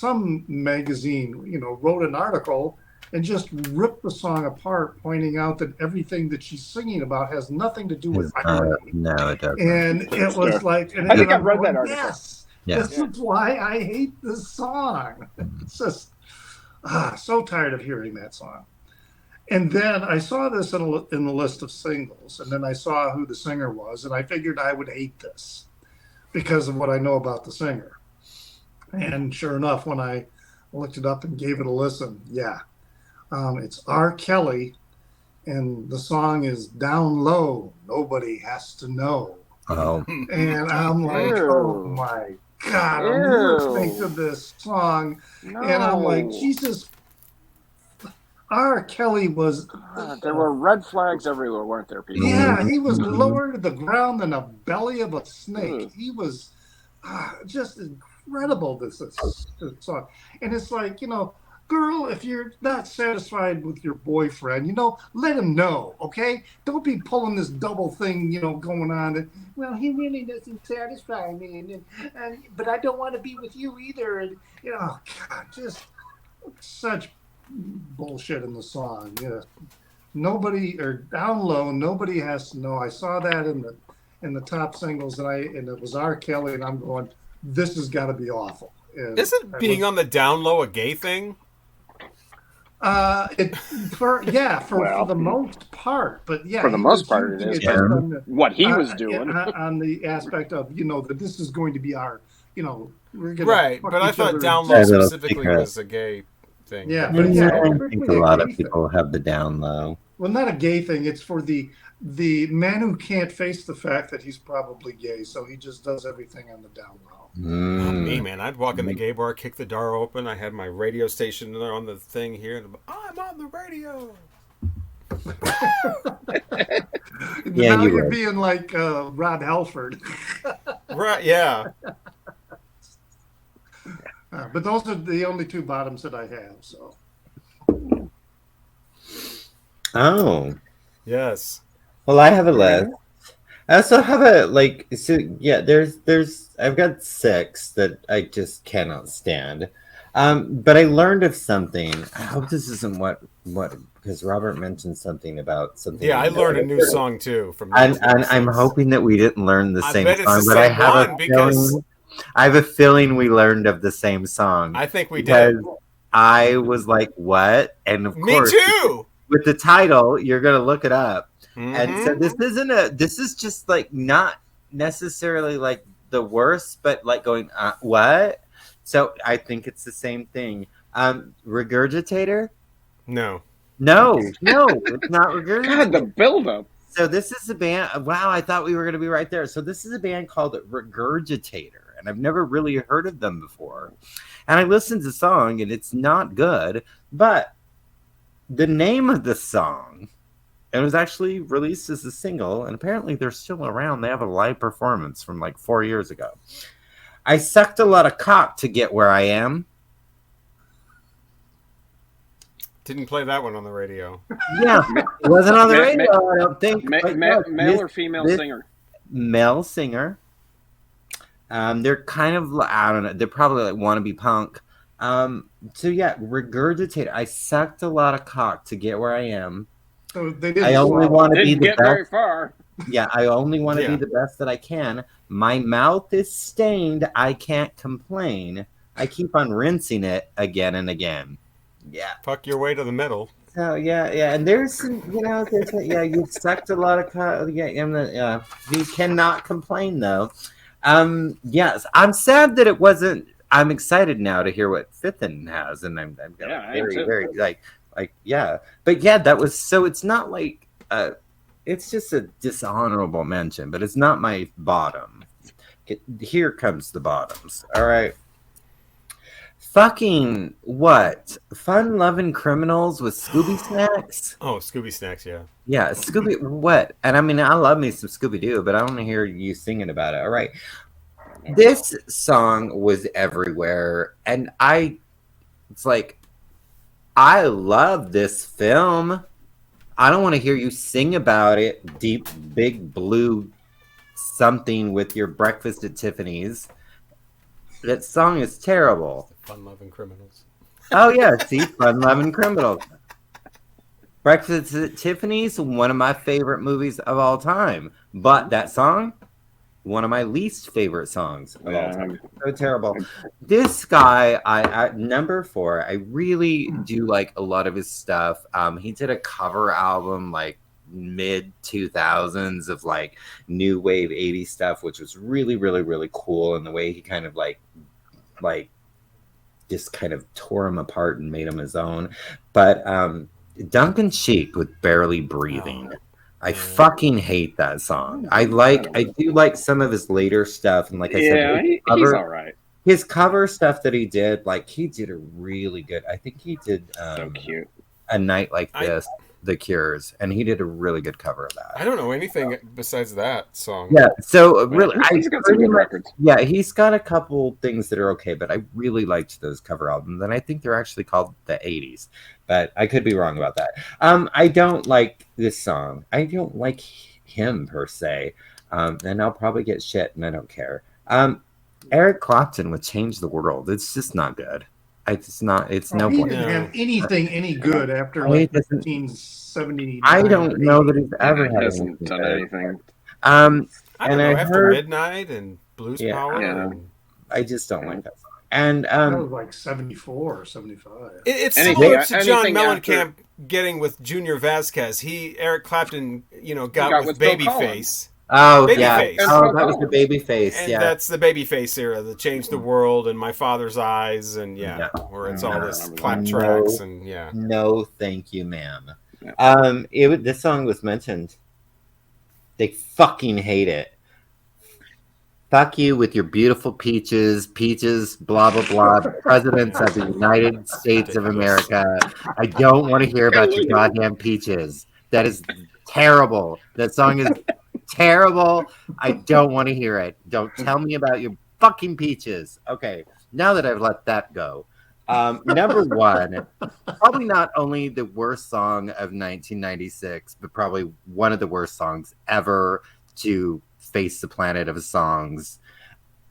magazine, wrote an article and just ripped the song apart, pointing out that everything that she's singing about has nothing to do with irony. No, it doesn't. And it was like, I think I've read that article. Yes, this is why I hate this song. It's just so tired of hearing that song. And then I saw this in the list of singles, and then I saw who the singer was, and I figured I would hate this because of what I know about the singer. And sure enough, when I looked it up and gave it a listen, it's R. Kelly, and the song is Down Low, Nobody Has to Know. Oh. And I'm like, oh my God, I'm listening to this song, and I'm like, Jesus. R. Kelly was... there were red flags everywhere, weren't there, people? Yeah, he was lower to the ground than a belly of a snake. He was just incredible, this song. And it's like, girl, if you're not satisfied with your boyfriend, let him know, okay? Don't be pulling this double thing, going on. That, well, he really doesn't satisfy me, but I don't want to be with you either. And, God, just such bullshit in the song. Nobody, or Down Low, Nobody Has to Know. I saw that in the top singles, and it was R. Kelly, and I'm going, this has got to be awful. And isn't being on the down low a gay thing? For the most part, but for the most part, it is. What he was doing on the aspect of that this is going to be our, we're gonna right. But I thought down low specifically was a gay thing. Yeah, I think a lot of people have the down low. Well, not a gay thing. It's for the man who can't face the fact that he's probably gay, so he just does everything on the down low. Me, man, I'd walk in the gay bar, kick the door open. I had my radio station there on the thing here. And I'm on the radio. Now you're being like Rob Halford. Right? Yeah. But those are the only two bottoms that I have. So. Oh. Yes. Well, I have a list. I also have there's I've got 6 that I just cannot stand. But I learned of something. I hope this isn't what because Robert mentioned something about something. Yeah, I learned a new song too from. And I'm hoping that we didn't learn the same song, but I have a feeling we learned of the same song. I think we did. I was like, what? And of course, me too. With the title, you're gonna look it up. And so this is just like not necessarily like the worst, but like going, what? So I think it's the same thing. Regurgitator? No, it's not Regurgitator. God, the buildup. So this is a band. Wow, I thought we were going to be right there. So this is a band called Regurgitator, and I've never really heard of them before. And I listened to the song, and it's not good, but the name of the song, it was actually released as a single, and apparently they're still around. They have a live performance from like 4 years ago. I sucked a lot of cock to get where I am. Didn't play that one on the radio. Yeah, it wasn't on the radio, I don't think. Male or female singer? Male singer. They're kind of, I don't know, they're probably like wannabe punk. So yeah, Regurgitator. I sucked a lot of cock to get where I am. So they didn't. I only want to be the best. Very far. Yeah, I only want to be the best that I can. My mouth is stained. I can't complain. I keep on rinsing it again and again. Yeah. Fuck your way to the middle. Oh yeah, and there's some, you sucked a lot of cock. You cannot complain though. Yes, I'm sad that it wasn't. I'm excited now to hear what Fithin has, and I'm very like yeah. But yeah, that was so. It's not like it's just a dishonorable mention, but it's not my bottom. Here comes the bottoms. All right. Fucking what? Fun Loving Criminals with Scooby Snacks? Oh, Scooby Snacks, yeah. Yeah, Scooby, what? And I mean, I love me some Scooby Doo, but I don't want to hear you singing about it. All right. This song was everywhere. And it's like, I love this film. I don't want to hear you sing about it. Deep, big blue something with your breakfast at Tiffany's. That song is terrible. Fun-loving criminals. Oh yeah, see, Fun-loving criminals. Breakfast at Tiffany's, one of my favorite movies of all time. But that song, one of my least favorite songs of all time. So terrible. This guy, I number 4. I really do like a lot of his stuff. He did a cover album like mid 2000s of like new wave 80s stuff, which was really, really, really cool. And the way he kind of like just kind of tore him apart and made him his own. But Duncan Sheik with Barely Breathing. I fucking hate that song. I do like some of his later stuff, and like I said, he's all right. His cover stuff that he did, like he did a really good. I think he did so cute. A Night Like This, The Cure's, and he did a really good cover of that. I don't know anything besides that song. Yeah, so really, he's got some good records. Yeah, he's got a couple things that are okay, but I really liked those cover albums, and I think they're actually called the 80s, but I could be wrong about that. I don't like this song. I don't like him per se, and I'll probably get shit, and I don't care. Eric Clapton with Change the World. It's just not good. It's not. It's no he point. didn't have anything any good after like 1970. I don't know that he's ever hasn't done anything. I don't know. After Midnight and Blues Power. Yeah. I just don't like that song. And that was like 74 or 75. It's similar to John Mellencamp getting with Junior Vasquez. Eric Clapton, got with Babyface. Oh, Babyface. Yeah. Oh, that was the Babyface. And yeah. That's the Babyface era, the Change the World and My Father's Eyes, and where it's all this clap tracks and No, thank you, ma'am. Yeah. This song was mentioned. They fucking hate it. Fuck you with your beautiful peaches, blah, blah, blah, the presidents of the United States of America. I don't want to hear about your goddamn peaches. That is terrible. That song is terrible. I don't want to hear it. Don't tell me about your fucking peaches. Okay, now that I've let that go. Number 1, probably not only the worst song of 1996, but probably one of the worst songs ever to face the planet of songs,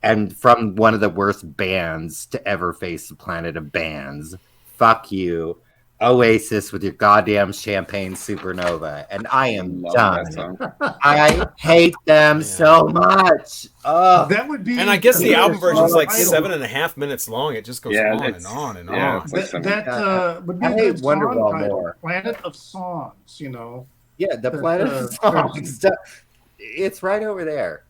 and from one of the worst bands to ever face the planet of bands. Fuck you, Oasis, with your goddamn Champagne Supernova. And I am done. I hate them so much. That would be. And I guess the album version is like 7.5 minutes long. It just goes on and on and on. That would be a good song title, Planet of Songs. Yeah, the Planet of Songs. It's right over there.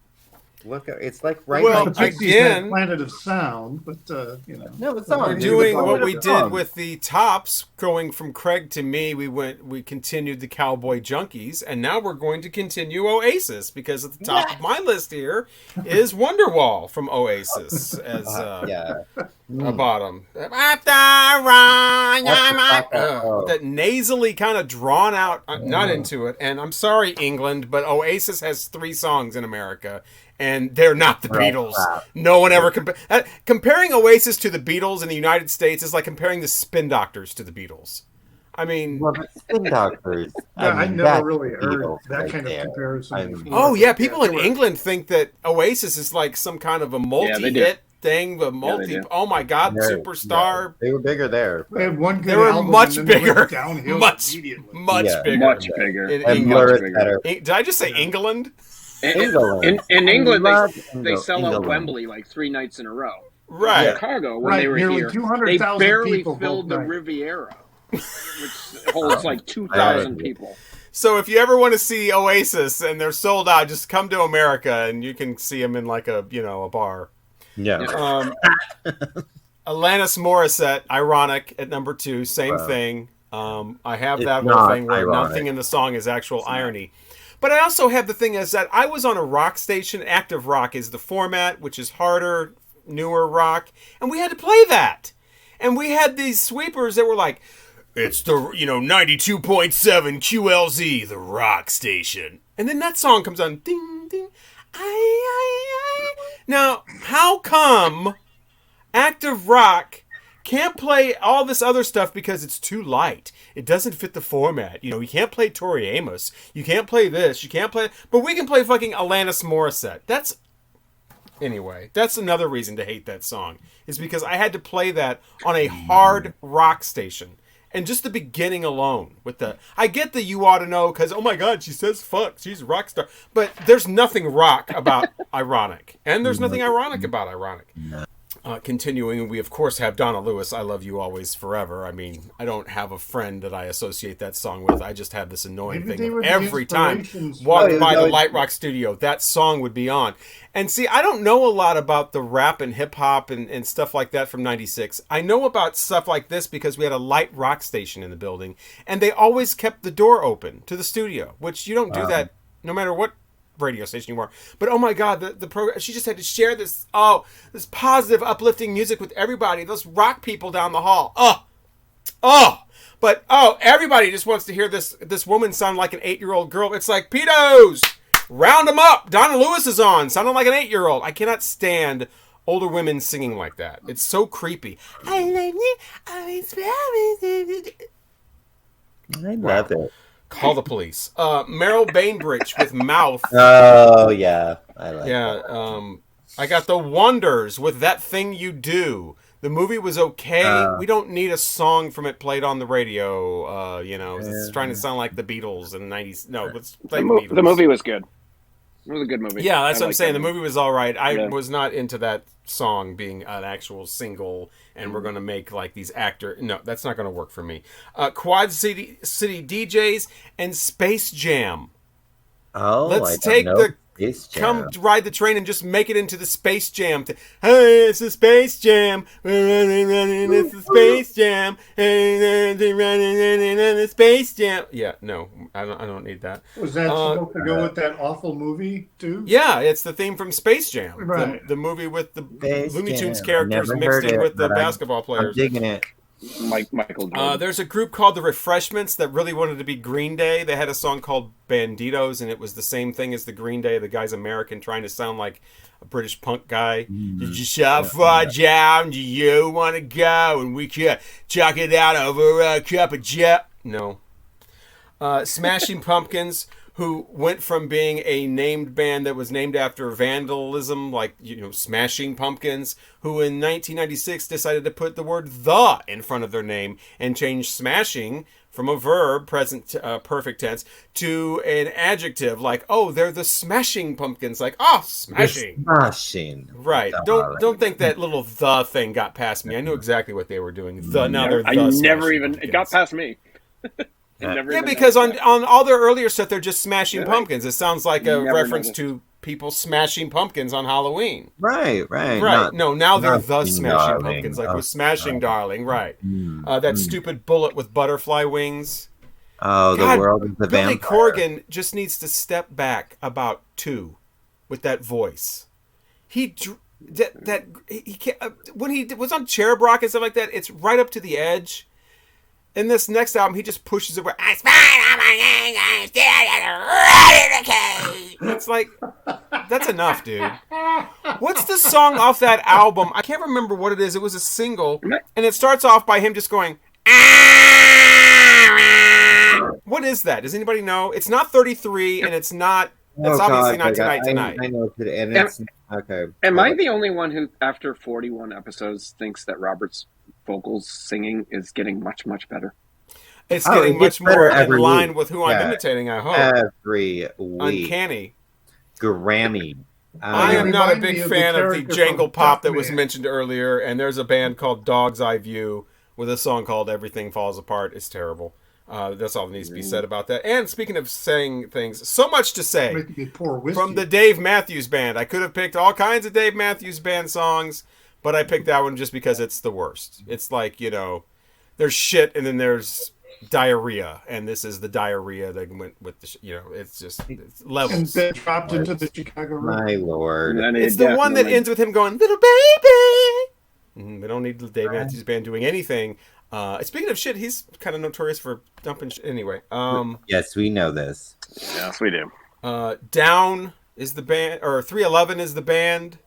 Look, it's like right. Well, again, Planet of Sound, but no, it's not. We're doing what we did with the tops, going from Craig to me. We continued the Cowboy Junkies, and now we're going to continue Oasis, because at the top of my list here is Wonderwall from Oasis as a bottom. That nasally kind of drawn out. I'm not into it, and I'm sorry, England, but Oasis has 3 songs in America. And they're not the Beatles. No one ever comparing Oasis to the Beatles in the United States is like comparing the Spin Doctors to the Beatles. I mean, the Spin Doctors. I never really heard that kind of comparison. People in England think that Oasis is like some kind of a multi-hit thing. Oh my God, superstar. They were bigger there. They had one good They were album much and then bigger. Downhill Much bigger. In England. Did I just say England? England. In England, they sell out Wembley like 3 nights in a row. Right. In Chicago, when they were here, they barely filled the night. Riviera, which holds like 2,000 people. So if you ever want to see Oasis and they're sold out, just come to America and you can see them in like a bar. Yeah. Alanis Morissette, ironic at number 2, same thing. I have that It's whole not thing where ironic. nothing in the song is actual irony. But I also have the thing is that I was on a rock station. Active rock is the format, which is harder, newer rock, and we had to play that. And we had these sweepers that were like, it's the 92.7 QLZ, the rock station. And then that song comes on, ding ding, I. Now, how come active rock can't play all this other stuff because it's too light? It doesn't fit the format. You can't play Tori Amos. You can't play this. You can't play... But we can play fucking Alanis Morissette. Anyway, that's another reason to hate that song. Is because I had to play that on a hard rock station. And just the beginning alone with the... I get the you ought to know because, oh my God, she says fuck. She's a rock star. But there's nothing rock about ironic. And there's nothing ironic about ironic. Continuing, we of course have Donna Lewis, I Love You Always Forever. I mean, I don't have a friend that I associate that song with. I just have this annoying thing of every time walked by the Light Rock studio, that song would be on. And see, I don't know a lot about the rap and hip hop and stuff like that from 96. I know about stuff like this because we had a light rock station in the building and they always kept the door open to the studio, which you don't do that no matter what radio station you are. But oh my God, the program, she just had to share this positive, uplifting music with everybody, those rock people down the hall. But everybody just wants to hear this woman sound like an 8-year-old girl. It's like, pedos, round them up. Donna Lewis is on, sounding like an 8-year-old. I cannot stand older women singing like that. It's so creepy. I love you. I love it. Call the police. Meryl Bainbridge with Mouth. Oh, yeah. I like that. I got The Wonders with That Thing You Do. The movie was okay. We don't need a song from it played on the radio. It's trying to sound like the Beatles in the 90s. No, let's play the Beatles. The movie was good. It was a good movie. Yeah, that's what I'm saying. The movie was all right. I was not into that song being an actual single, and we're going to make like these No, that's not going to work for me. Quad City DJs and Space Jam. Oh, let's take the come ride the train and just make it into the Space Jam. Hey, it's the Space Jam. We're running, it's the Space Jam. Hey, running in the Space Jam. Yeah, no, I don't need that. Was that supposed to go with that awful movie too? Yeah, it's the theme from Space Jam. Right. The movie with the Space Looney Tunes Jam. characters mixed in with the basketball I'm players. digging it. Michael Jordan. There's a group called The Refreshments that really wanted to be Green Day. They had a song called Banditos, and it was the same thing as the Green Day. The guy's American, trying to sound like a British punk guy. Did you shop far down? Do you want to go? And we could chuck it out over a cup of Joe. No. Smashing Pumpkins, who went from being a named band that was named after vandalism, like, Smashing Pumpkins, who in 1996 decided to put the word the in front of their name and change smashing from a verb, present perfect tense, to an adjective, like, oh, they're the Smashing Pumpkins, like, oh, smashing. Smashing. Right. Don't think that little the thing got past me. I knew exactly what they were doing. They're the I never Smashing even... Pumpkins. It got past me. Yeah, because on all their earlier stuff, they're just Smashing Pumpkins. It sounds like a reference to people smashing pumpkins on Halloween. Right. Now they're the Smashing Darling. Pumpkins, like with Smashing Darling, right. That stupid bullet with butterfly wings. Oh, God, the world is the Billy vampire. Corgan just needs to step back about 2 with that voice. He can't, when he was on Cherub Rock and stuff like that, it's right up to the edge. In this next album, he just pushes it where it's like, that's enough, dude. What's the song off that album? I can't remember what it is. It was a single, and it starts off by him just going, what is that? Does anybody know? It's not 33, and it's not, it's obviously not Tonight. I know it, and it's, okay. Am I the only one who, after 41 episodes, thinks that Robert's vocals singing is getting much, much better? It's getting much more in line with who I'm Yeah. imitating, I hope. Every week. Uncanny. Grammy. I am not a Remind big me of fan the of the character jangle from pop that was Duckman. mentioned earlier, and there's a band called Dog's Eye View with a song called Everything Falls Apart. It's terrible. That's all that needs to be said about that. And speaking of saying things, so much to say Making me pour whiskey. from the Dave Matthews Band. I could have picked all kinds of Dave Matthews Band songs, but I picked that one just because it's the worst. It's like, you know, there's shit and then there's diarrhea, and this is the diarrhea that went with the you know, it's levels. And then dropped into the Chicago River. My lord. It's the one that ends with him going, "Little baby." We don't need the Dave Matthews Band doing anything. Speaking of shit, he's kind of notorious for dumping shit. Anyway. Yes, we know this. Yes, we do. Down is the band, or 311 is the band.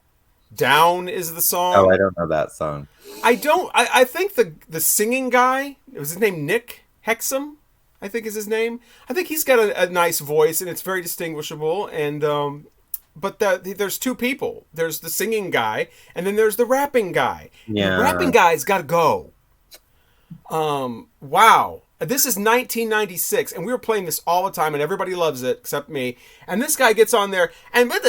Down is the song. Oh, I don't know that song. I think the singing guy, was his name Nick Hexum, I think is his name. I think he's got a nice voice and it's very distinguishable. And but there's two people. There's the singing guy and then there's the rapping guy. Yeah. The rapping guy's got to go. Wow. This is 1996, and we were playing this all the time, and everybody loves it except me. And this guy gets on there, and yeah,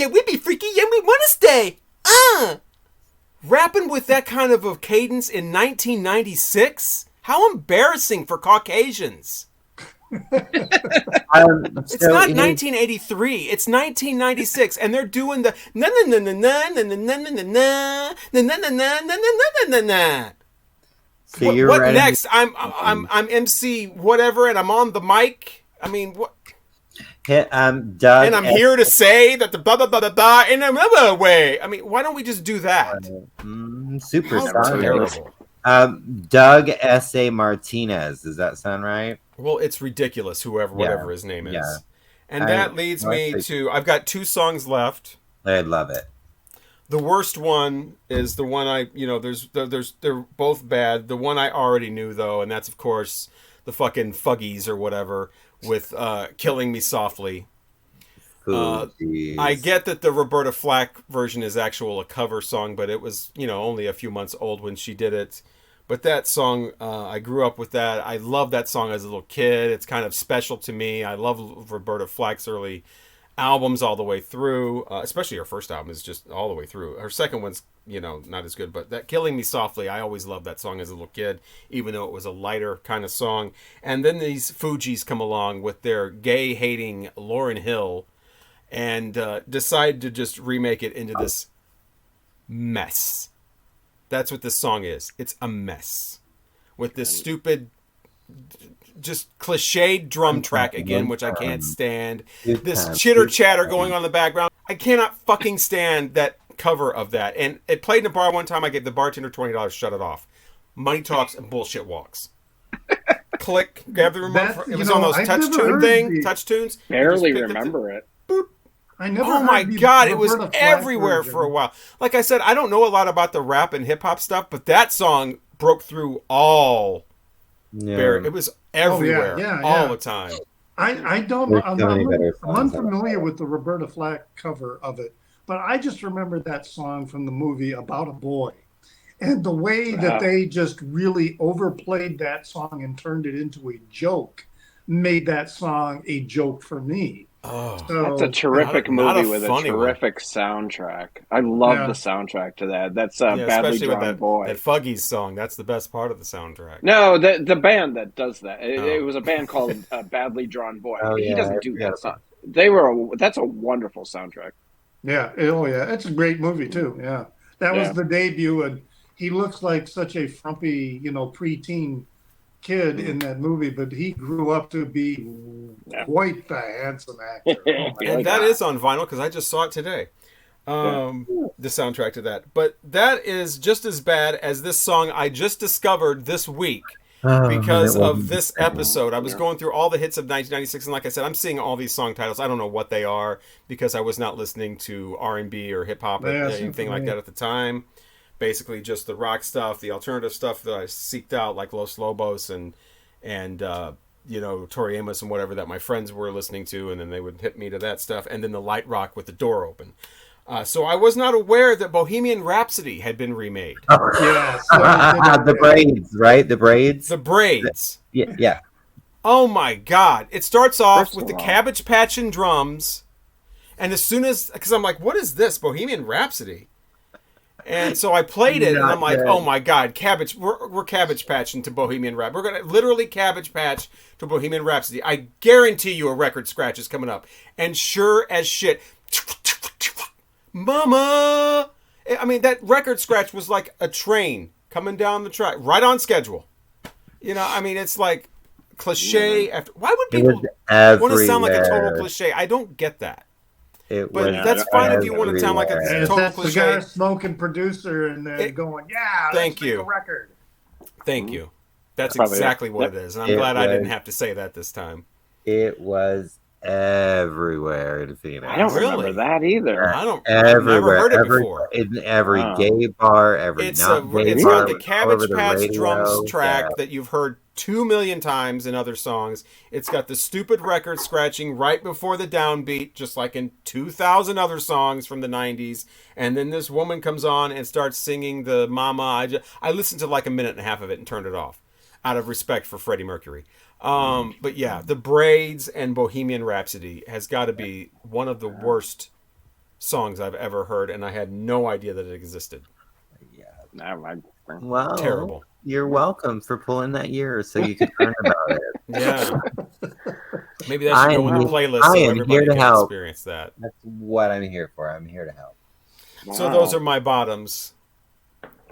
we be freaky, and we want to stay. Rapping with that kind of a cadence in 1996? How embarrassing for Caucasians. It's not 1983. It's 1996, and they're doing the na na na na na na na na na na na na na na na na. So you're what ready? next? I'm MC whatever, and I'm on the mic. I mean, what? Doug, And I'm here to say that the blah blah blah blah blah in another way. I mean, why don't we just do that? Super How terrible. Doug S.A. Martinez. Does that sound right? Well, it's ridiculous, whatever his name is. Yeah. And that leads me to, I've got 2 songs left. I love it. The worst one is the one they're both bad. The one I already knew, though, and that's, of course, the fucking Fuggies or whatever with Killing Me Softly. I get that the Roberta Flack version is a cover song, but it was, only a few months old when she did it. But that song, I grew up with that. I loved that song as a little kid. It's kind of special to me. I love Roberta Flack's early albums all the way through, especially her first album is just all the way through. Her second one's, not as good. But that Killing Me Softly, I always loved that song as a little kid, even though it was a lighter kind of song. And then these Fugees come along with their gay-hating Lauryn Hill and decide to just remake it into this mess. That's what this song is. It's a mess. With this stupid, just cliched drum track again, which I can't stand. This chitter-chatter going on in the background. I cannot fucking stand that cover of that. And it played in a bar one time. I gave the bartender $20, shut it off. Money talks and bullshit walks. Click, grab the remote. It was on those touch tunes. Barely remember it. Boop. I never. Oh my God! It was everywhere for a while. Like I said, I don't know a lot about the rap and hip hop stuff, but that song broke through all. Yeah. It was everywhere, all the time. I don't. I'm unfamiliar with the Roberta Flack cover of it, but I just remember that song from the movie About a Boy, and the way that they just really overplayed that song and turned it into a joke made that song a joke for me. Oh, that's a terrific movie with a terrific soundtrack. I love the soundtrack to that. That's Badly Drawn Boy. That Fuggies song. That's the best part of the soundtrack. No, the band that does that. It was a band called Badly Drawn Boy. He doesn't do that song. That's a wonderful soundtrack. Yeah. Oh yeah. It's a great movie too. Yeah. That was the debut, and he looks like such a frumpy, preteen kid in that movie, but he grew up to be quite the handsome actor. And that is on vinyl because I just saw it today. The soundtrack to that. But that is just as bad as this song I just discovered this week because of this episode. I was going through all the hits of 1996, and like I said, I'm seeing all these song titles. I don't know what they are because I was not listening to R&B or hip-hop or anything like that at the time. Basically just the rock stuff, the alternative stuff that I seeked out, like Los Lobos and Tori Amos and whatever that my friends were listening to, and then they would hit me to that stuff, and then the light rock with the door open. So I was not aware that Bohemian Rhapsody had been remade. The braids, right? The braids? The braids. Yeah. Oh my God. It starts off with the Cabbage Patch and drums, and as soon as, because I'm like, what is this? Bohemian Rhapsody? And so I played it, and Not I'm like, good. oh my god, cabbage! We're cabbage patching to Bohemian Rhapsody. We're gonna literally cabbage patch to Bohemian Rhapsody. I guarantee you a record scratch is coming up. And sure as shit, Mama. I mean, that record scratch was like a train coming down the track, right on schedule. You know, I mean, it's like cliche after. Why would people want to sound like a total cliche? I don't get that. But that's fine if you want to sound like a total cliche. Cigar smoking producer and then going, yeah, thank let's you. make a record. Thank you. That's exactly what it is. And I'm glad I didn't have to say that this time. It was everywhere in Phoenix. I don't remember that either. I've never heard it before. In every gay bar, it's got the Cabbage Patch drums track that you've heard 2 million times in other songs. It's got the stupid record scratching right before the downbeat, just like in 2,000 other songs from the 90s. And then this woman comes on and starts singing the Mama. I listened to like a minute and a half of it and turned it off out of respect for Freddie Mercury. But yeah, the Braids and Bohemian Rhapsody has got to be one of the worst songs I've ever heard, and I had no idea that it existed. Yeah, well, terrible. You're welcome for pulling that year so you can learn about it. Yeah, maybe that should go in the playlist so everybody can experience that. That's what I'm here for. I'm here to help. Wow. So those are my bottoms.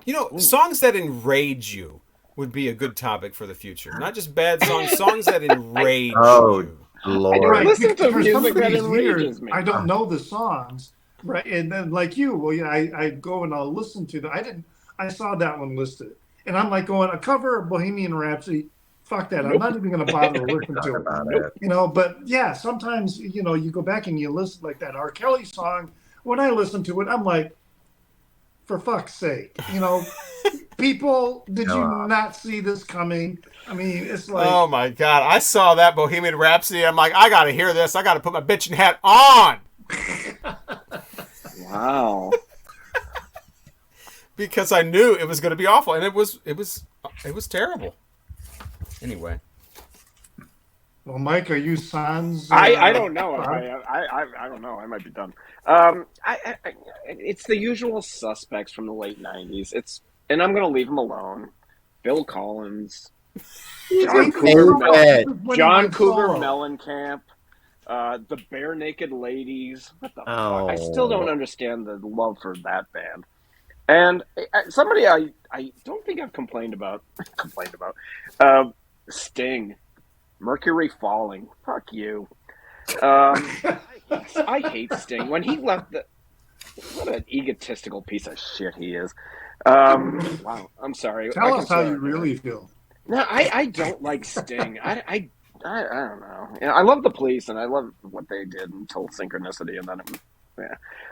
You know, songs that enrage you would be a good topic for the future. Not just bad songs that enrage you. Lord. I listen to music that enrages me. I don't know the songs, right? And then, like you, I go and I'll listen to them. I saw that one listed, and I'm like going, a cover of Bohemian Rhapsody. Fuck that! I'm not even going to bother to listen to it. You know, but yeah, sometimes you go back and you listen like that R. Kelly song. When I listen to it, I'm like, for fuck's sake, people, did you not see this coming? I mean, it's like... Oh, my God. I saw that Bohemian Rhapsody. I'm like, I got to hear this. I got to put my bitching hat on. Wow. Because I knew it was going to be awful. And it was terrible. Anyway. Well, Mike, are you sans? I don't know. I don't know. I might be done. It's the usual suspects from the late 90s. And I'm going to leave them alone. Bill Collins, John Cougar Mellencamp, the Bare Naked Ladies. What the fuck? I still don't understand the love for that band. And somebody I don't think I've complained about. Sting, Mercury Falling. Fuck you. I hate Sting. When he left, what an egotistical piece of shit he is. Wow, I'm sorry. Tell us how you really feel. No, I don't like Sting. I don't know. I love the Police, and I love what they did until Synchronicity, and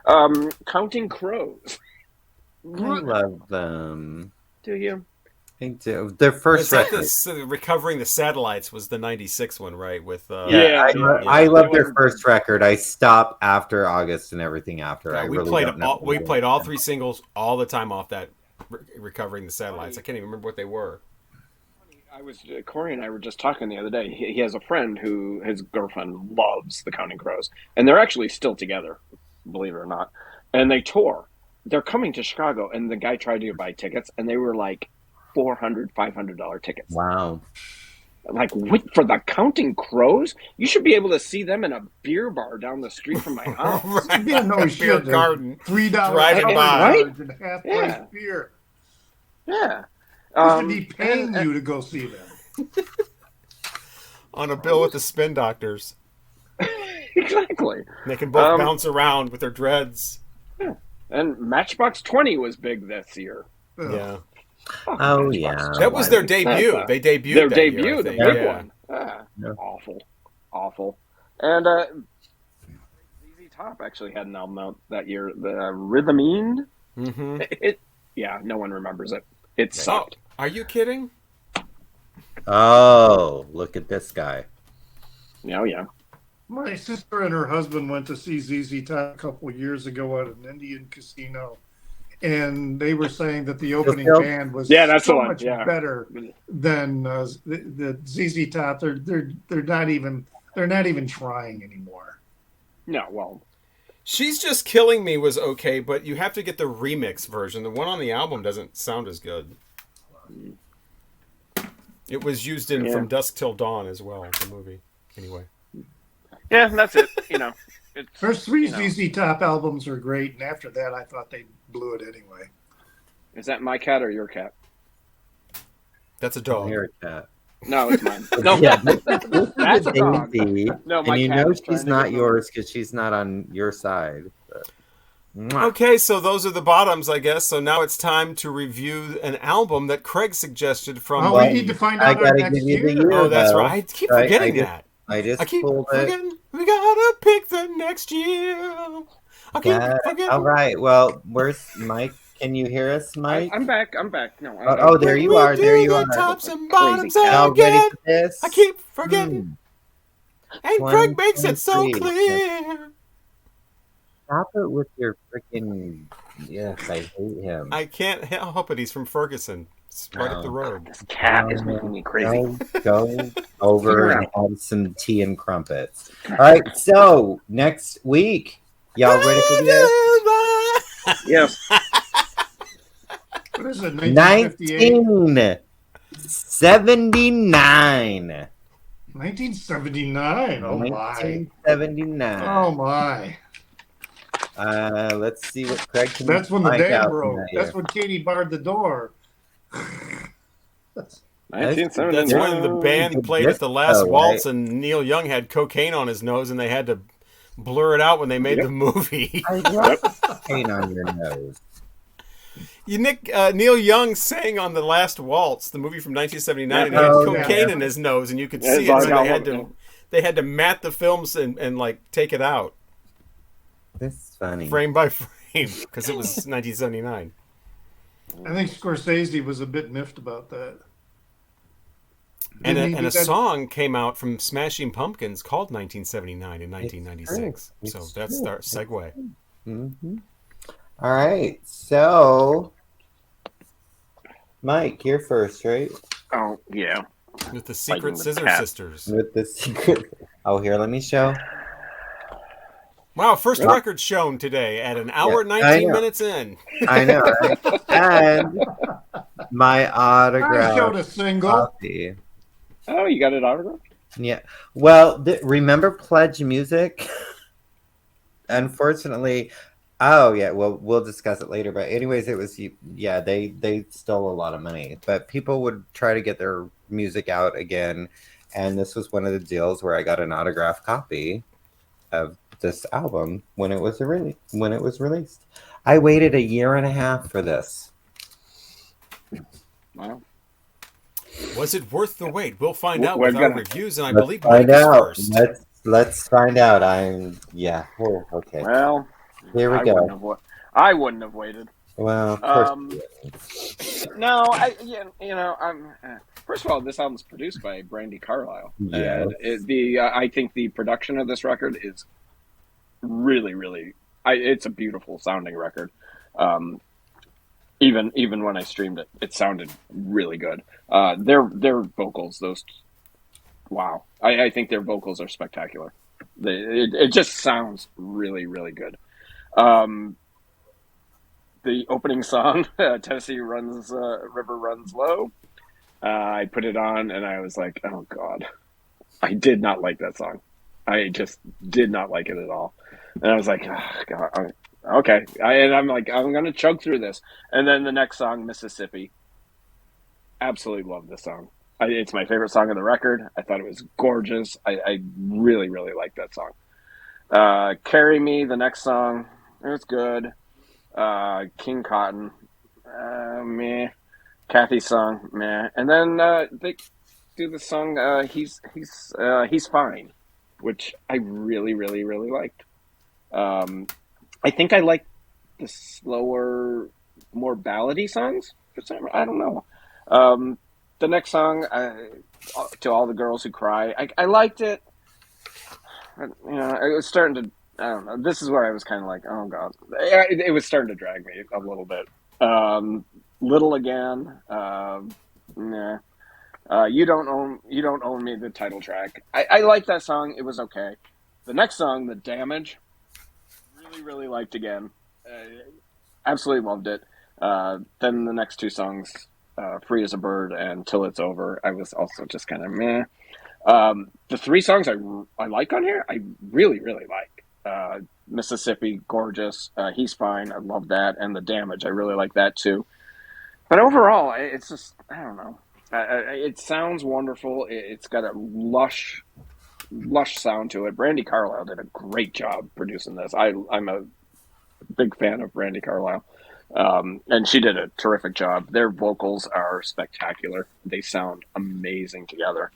then Counting Crows. I love them. Do you? I do. Their first record. Recovering the Satellites was the 96 one, right? With I love their first record. I stopped after August and everything after. Yeah, we played all 3 singles all the time off that Recovering the Satellites. I can't even remember what they were. Corey and I were just talking the other day. He has a friend who his girlfriend loves the Counting Crows, and they're actually still together, believe it or not. And they tour. They're coming to Chicago, and the guy tried to buy tickets, and they were like $400, $500 tickets. Wow. Like, for the Counting Crows? You should be able to see them in a beer bar down the street from my house. Right. Yeah, no shit. Garden. $3 driving by. Right? And half-price beer. Yeah. They should be paying you to go see them. On a bill with the Spin Doctors. Exactly. They can both bounce around with their dreads. Yeah. And Matchbox 20 was big this year. Yeah. Oh, yeah. That was their debut. They debuted their that debut, year, the big one. Awful. And ZZ Top actually had an album out that year, the Rhythmine. Mm-hmm. No one remembers it. It sucked. Oh, are you kidding? Oh, look at this guy. Oh, yeah. My sister and her husband went to see ZZ Top a couple of years ago at an Indian casino, and they were saying that the opening band was so much better than the ZZ Top. They're not even trying anymore. No, well, She's Just Killing Me was okay, but you have to get the remix version. The one on the album doesn't sound as good. It was used in From Dusk Till Dawn as well, the movie. Anyway. Yeah, that's it. First three ZZ Top albums are great, and after that, I thought they blew it anyway. Is that my cat or your cat? That's a dog. Your cat. No, it's mine. No, Yeah, that's a dog. No, my and cat is she's not yours because she's not on your side. But... Okay, so those are the bottoms, I guess. So now it's time to review an album that Craig suggested from. We need to find out our next year. Oh, that's right. I keep forgetting that. I keep forgetting. We gotta pick the next year. I keep forgetting. All right. Well, where's Mike? Can you hear us, Mike? I'm back. No. Oh, there you are. There you are. Tops and bottoms again. Ready for this? I keep forgetting. And Craig makes it so clear. Stop it with your freaking... Yes, I hate him. I can't help it. He's from Ferguson. It's right up the road. This cat is making me crazy. Go over and have some tea and crumpets. All right, so next week, y'all ready for this? Yes. What is it, 1958? 1979. 1979. Oh, my. 1979. Oh, my. Let's see what Craig can That's when the dam broke. That's when Katie barred the door. That's when the band played at the last waltz, and Neil Young had cocaine on his nose, and they had to blur it out when they made the movie. I love cocaine on your nose. Neil Young sang on the last waltz, the movie from 1979, and he had cocaine in his nose, and you could see it. So they had to mat the films and like take it out. This is funny. Frame by frame, because it was 1979. I think Scorsese was a bit miffed about that. And a song came out from Smashing Pumpkins called 1979 in 1996. So that's our segue. Mm-hmm. All right. So, Mike, you're first, right? Oh, yeah. With the Secret Scissor Sisters. With the secret... Oh, here, let me show. Wow, first record shown today at an hour 19 minutes in. I know. Right? And my autograph. I showed a single. Copy. Oh, you got it autographed? Yeah. Well, remember Pledge Music? Unfortunately, well, we'll discuss it later. But anyways, it was, they stole a lot of money. But people would try to get their music out again. And this was one of the deals where I got an autographed copy of this album when it was released. I waited 1.5 years for this. Wow. Was it worth the wait? We'll find out with our reviews, and I believe Mike is first. Let's find out. Okay. Well, here we go. I wouldn't have waited. Well, of course. No, first of all, this album's produced by Brandi Carlile. Yeah. I think the production of this record is really, really. It's a beautiful sounding record. Even when I streamed it, it sounded really good. Their vocals, wow! I think their vocals are spectacular. It just sounds really, really good. The opening song, Tennessee River Runs Low. I put it on and I was like, oh God, I did not like that song. I just did not like it at all. And I was like, oh God, okay. I'm like, I'm going to chug through this. And then the next song, Mississippi. Absolutely love this song. It's my favorite song on the record. I thought it was gorgeous. I really, really like that song. Carry Me, the next song, it was good. King Cotton, meh. Kathy's song, meh. And then they do the song He's Fine, which I really, really, really liked. I think I like the slower, more ballady songs. I don't know. The next song, To All the Girls Who Cry, I liked it. It was starting to. I don't know. This is where I was kind of like, oh God, it was starting to drag me a little bit. Little Again, nah. You Don't Own Me, the title track. I like that song. It was okay. The next song, The Damage, really, really liked again. Absolutely loved it. Then the next two songs, Free as a Bird and Till It's Over, I was also just kind of meh. The three songs I like on here, I really, really like. Mississippi, Gorgeous, He's Fine, I love that, and The Damage, I really like that too. But overall, it's just, I don't know. It sounds wonderful. It's got a lush sound to it. Brandi Carlile did a great job producing this. I'm a big fan of Brandi Carlile. And she did a terrific job. Their vocals are spectacular. They sound amazing together.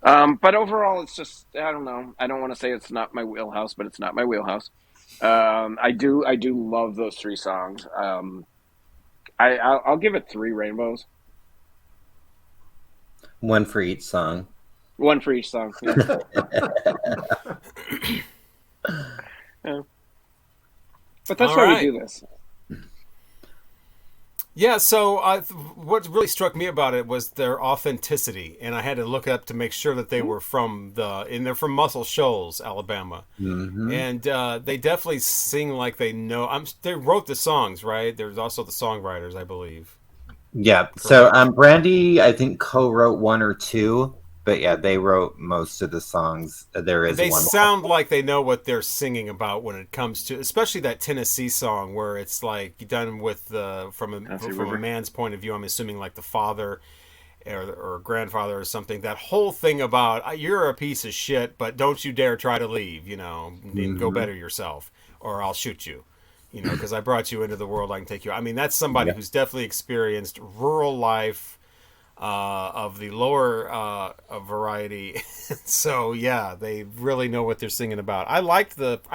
But overall, it's just, I don't know. I don't want to say it's not my wheelhouse, but it's not my wheelhouse. I do love those three songs. I'll give it 3 rainbows. One for each song. One for each song. Yeah. Yeah. But that's why we do this. Yeah, so what really struck me about it was their authenticity, and I had to look up to make sure that they were they're from Muscle Shoals, Alabama, and they definitely sing like they know. They wrote the songs, right? There's also the songwriters, I believe. Yeah. So Brandi, I think, co-wrote 1 or 2. But yeah, they wrote most of the songs. They sound like they know what they're singing about when it comes to, especially that Tennessee song where it's like done with from a man's point of view. I'm assuming like the father or grandfather or something. That whole thing about you're a piece of shit, but don't you dare try to leave. And go better yourself, or I'll shoot you. Because I brought you into the world, I can take you. I mean, that's somebody who's definitely experienced rural life. Of the lower variety. So yeah, they really know what they're singing about. I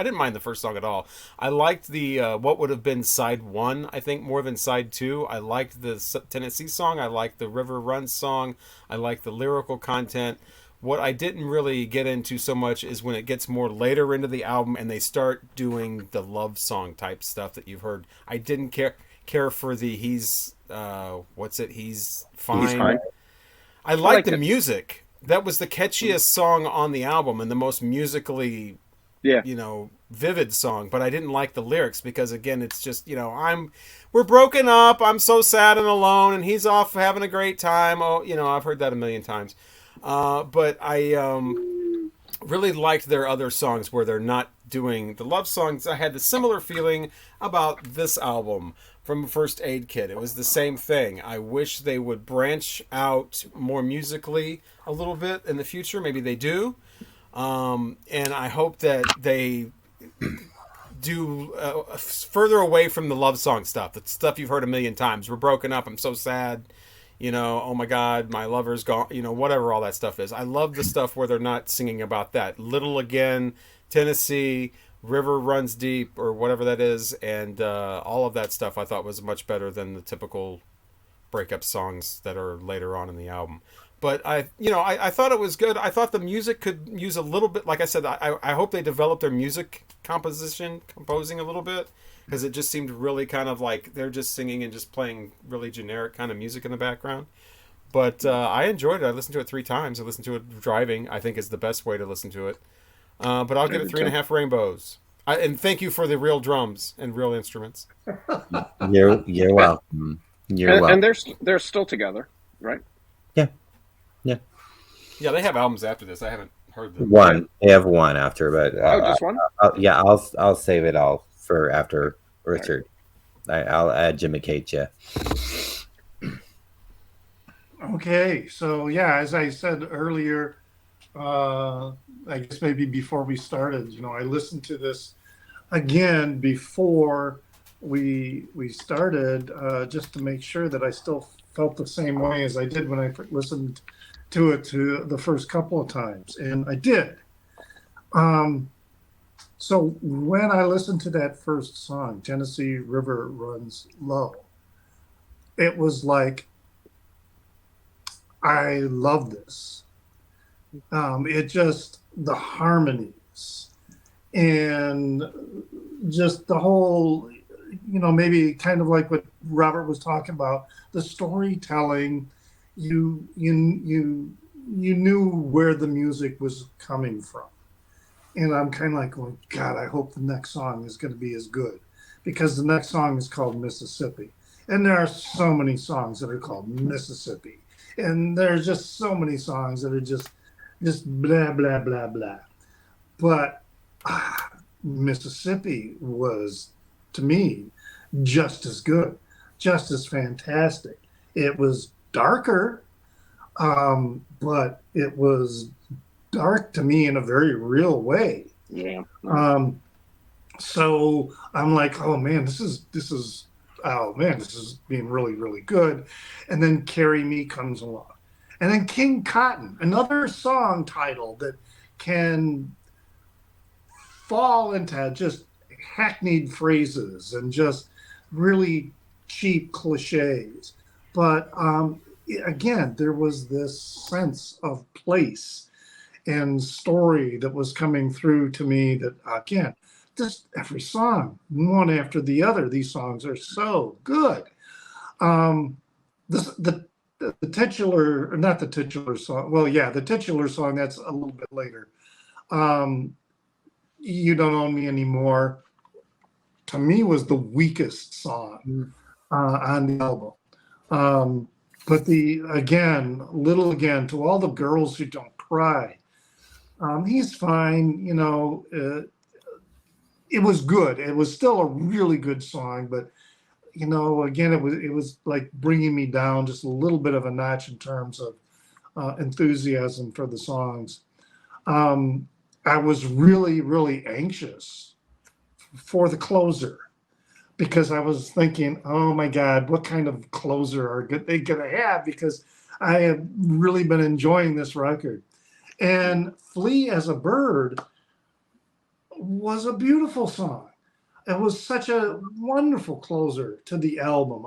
didn't mind the first song at all. I liked the what would have been side 1, I think, more than side 2. I liked the Tennessee song. I liked the River Runs song. I liked the lyrical content. What I didn't really get into so much is when it gets more later into the album and they start doing the love song type stuff that you've heard. I didn't care for the He's Fine. He's Fine. I liked the music. That was the catchiest song on the album and the most musically, vivid song. But I didn't like the lyrics because, again, it's just, we're broken up. I'm so sad and alone, and he's off having a great time. Oh, I've heard that a million times. But I really liked their other songs where they're not doing the love songs. I had the similar feeling about this album from First Aid Kit. It was the same thing. I wish they would branch out more musically a little bit in the future. Maybe they do. And I hope that they do further away from the love song stuff. The stuff you've heard a million times. We're broken up. I'm so sad. Oh my God, my lover's gone. Whatever all that stuff is. I love the stuff where they're not singing about that. Little Again, Tennessee, River Runs Deep, or whatever that is, and all of that stuff I thought was much better than the typical breakup songs that are later on in the album. But I thought it was good. I thought the music could use a little bit. Like I said, I hope they develop their music composing a little bit, because it just seemed really kind of like they're just singing and just playing really generic kind of music in the background. But I enjoyed it. I listened to it 3 times. I listened to it driving. I think is the best way to listen to it. But I'll give it 3.5 rainbows. And thank you for the real drums and real instruments. You're welcome. You're welcome. And they're still together, right? Yeah, they have albums after this. I haven't heard them. One. They have one after, but just one. I'll save it all for after Richard. I'll educate you. Okay, so yeah, as I said earlier, I guess maybe before we started, I listened to this again before we started, just to make sure that I still felt the same way as I did when I listened to it the first couple of times, and I did. So when I listened to that first song, Tennessee River Runs Low, it was like, I love this. It just, the harmonies and just the whole, maybe kind of like what Robert was talking about, the storytelling. You knew where the music was coming from, And I'm kind of like going, God, I hope the next song is going to be as good, because the next song is called Mississippi. And there are so many songs that are called Mississippi. And there's just so many songs that are just blah, blah, blah, blah. But Mississippi was, to me, just as good, just as fantastic. It was darker, but it was dark to me in a very real way. Yeah. So I'm like, oh man, this is being really, really good. And then Carry Me comes along. And then King Cotton, another song title that can fall into just hackneyed phrases and just really cheap cliches. But again, there was this sense of place and story that was coming through to me that, again, just every song, one after the other, these songs are so good. The titular, not the titular song, well, yeah, the titular song, that's a little bit later. You Don't Own Me Anymore, to me, was the weakest song on the album. But Little Again, To All the Girls Who Don't Cry, he's fine, it was good. It was still a really good song, but again, it was like bringing me down just a little bit of a notch in terms of enthusiasm for the songs. I was really, really anxious for the closer, because I was thinking, oh my God, what kind of closer are they going to have? Because I have really been enjoying this record. And Flee as a Bird was a beautiful song. It was such a wonderful closer to the album.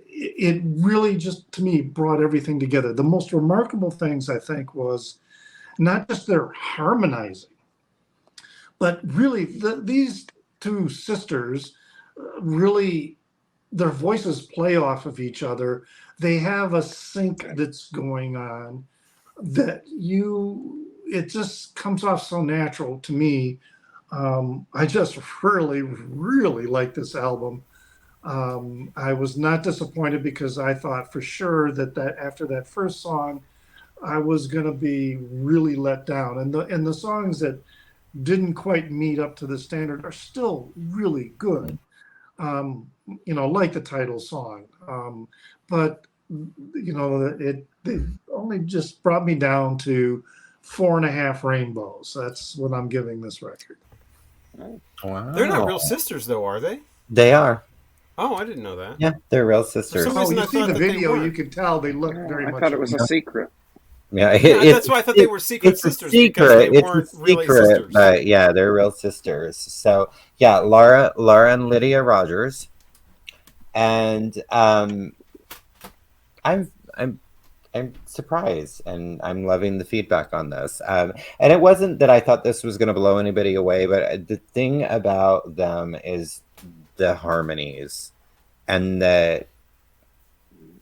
It really just, to me, brought everything together. The most remarkable things, I think, was not just their harmonizing, but really these two sisters, really, their voices play off of each other. They have a sync that's going on that it just comes off so natural to me. I just really, really like this album. I was not disappointed, because I thought for sure that after that first song, I was going to be really let down. And the songs that didn't quite meet up to the standard are still really good, like the title song. But it only just brought me down to 4.5 rainbows. That's what I'm giving this record. Wow. They're not real sisters, though, are they? They are. Oh, I didn't know that. Yeah, they're real sisters. For some reason, you I see thought the that they video, weren't. you could tell they look very much. I thought it was a secret. Yeah, that's why I thought they were secret sisters, because they weren't really sisters. But yeah, they're real sisters. So yeah, Laura and Lydia Rogers, and I'm surprised, and I'm loving the feedback on this. And it wasn't that I thought this was going to blow anybody away, but the thing about them is the harmonies, and that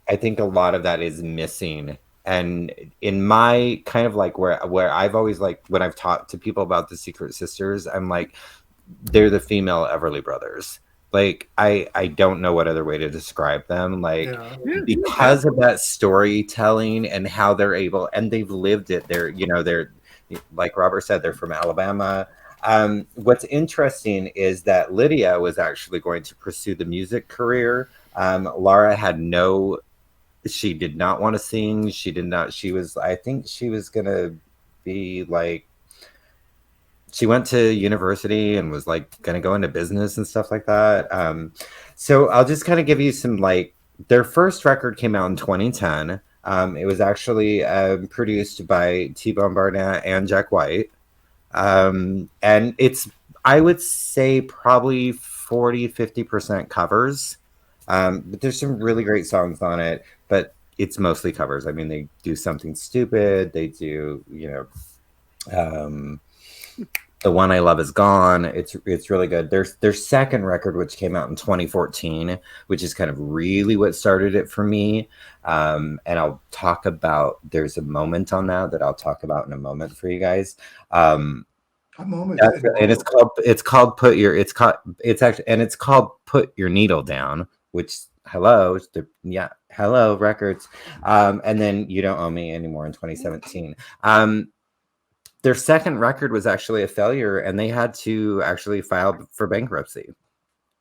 I think a lot of that is missing. And in my kind of like where I've always, like, when I've talked to people about the Secret Sisters, I'm like, they're the female Everly Brothers. Like, I don't know what other way to describe them. Like, because of that storytelling and how they're able, and they've lived it. They're like Robert said, they're from Alabama. What's interesting is that Lydia was actually going to pursue the music career. Laura had she did not want to sing. I think she was going to be like, she went to university and was like going to go into business and stuff like that. So I'll just kind of give you some, like, their first record came out in 2010. It was actually produced by T-Bone Barnett and Jack White. And it's, I would say, probably 40-50% covers. But there's some really great songs on it, but it's mostly covers. I mean, they do Something Stupid. They do, The One I Love Is Gone. It's really good. Their second record, which came out in 2014, which is kind of really what started it for me. And I'll talk about, there's a moment on that I'll talk about in a moment for you guys. I'm almost and it's called Put Your Needle Down, which hello records. And then You Don't Owe Me Anymore in 2017. Their second record was actually a failure, and they had to actually file for bankruptcy.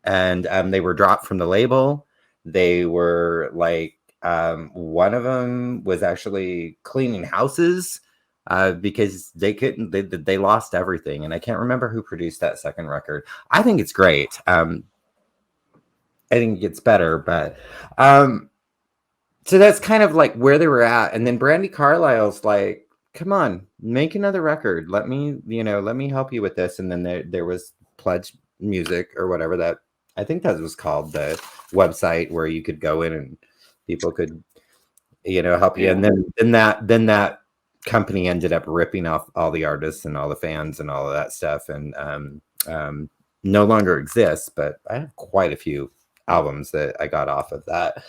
And they were dropped from the label. They were like, one of them was actually cleaning houses because they lost everything. And I can't remember who produced that second record. I think it's great. I think it gets better, but so that's kind of like where they were at. And then Brandi Carlile's like, come on, make another record. Let me help you with this. And then there was Pledge Music or whatever that, I think that was called, the website where you could go in and people could, help you. And then that company ended up ripping off all the artists and all the fans and all of that stuff, and no longer exists. But I have quite a few albums that I got off of that.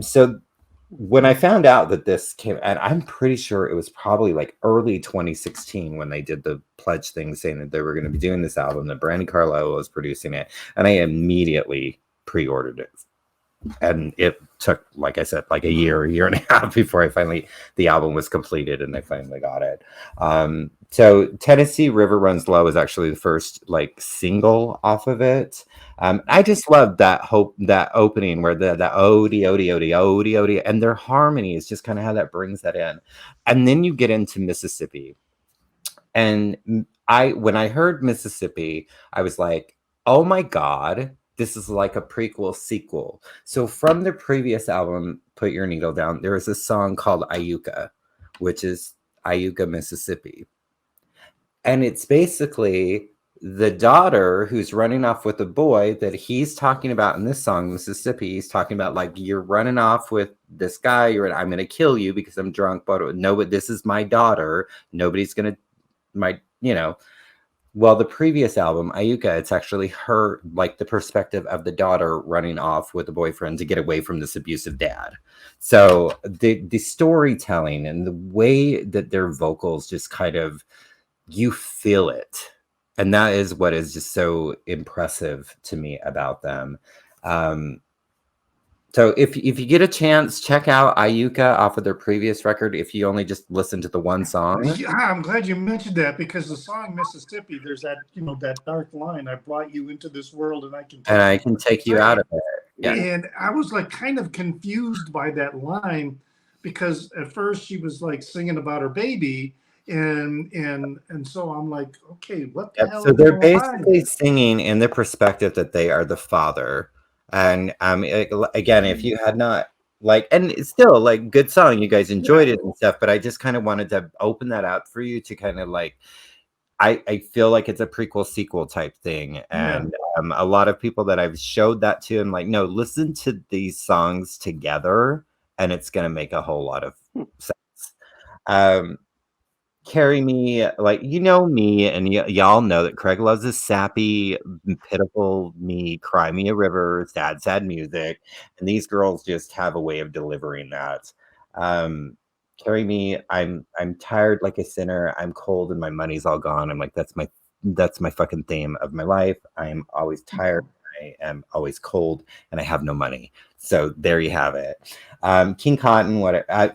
So when I found out that this came, and I'm pretty sure it was probably like early 2016 when they did the Pledge thing saying that they were going to be doing this album, that Brandi Carlile was producing it, and I immediately pre-ordered it. And it took, like I said, like a year and a half before the album was completed and I finally got it. So Tennessee River Runs Low is actually the first like single off of it. I just love that opening where the odie, odie, odie, odie, odie, and their harmony is just kind of how that brings that in. And then you get into Mississippi. And when I heard Mississippi, I was like, oh my God, this is like a prequel sequel. So from the previous album, Put Your Needle Down, there is a song called Iuka, which is Iuka, Mississippi. And it's basically the daughter who's running off with the boy that he's talking about in this song, Mississippi. He's talking about like, you're running off with this guy. I'm going to kill you because I'm drunk. But no, this is my daughter. Nobody's going to, Well, the previous album, Iuka, it's actually her, like the perspective of the daughter running off with the boyfriend to get away from this abusive dad. So the storytelling and the way that their vocals just kind of, you feel it. And that is what is just so impressive to me about them. So if you get a chance, check out Iuka off of their previous record. If you only just listen to the one song. Yeah, I'm glad you mentioned that, because the song Mississippi, there's that, that dark line, I brought you into this world and I can take you out of it. Yeah. And I was like kind of confused by that line, because at first she was like singing about her baby. And so I'm like, okay, what the hell? So they're basically singing in the perspective that they are the father. And again, if you had not and it's still like good song, you guys enjoyed it and stuff, but I just kind of wanted to open that out for you to kind of like, I feel like it's a prequel sequel type thing. And a lot of people that I've showed that to, I'm like, no, listen to these songs together and it's going to make a whole lot of sense. Carry Me, like, me, and y'all know that Craig loves this sappy, pitiful me, cry me a river, sad music, and these girls just have a way of delivering that. Carry Me, I'm tired like a sinner, I'm cold and my money's all gone. I'm like, that's my fucking theme of my life. I'm always tired, I am always cold, and I have no money. So there you have it. King Cotton,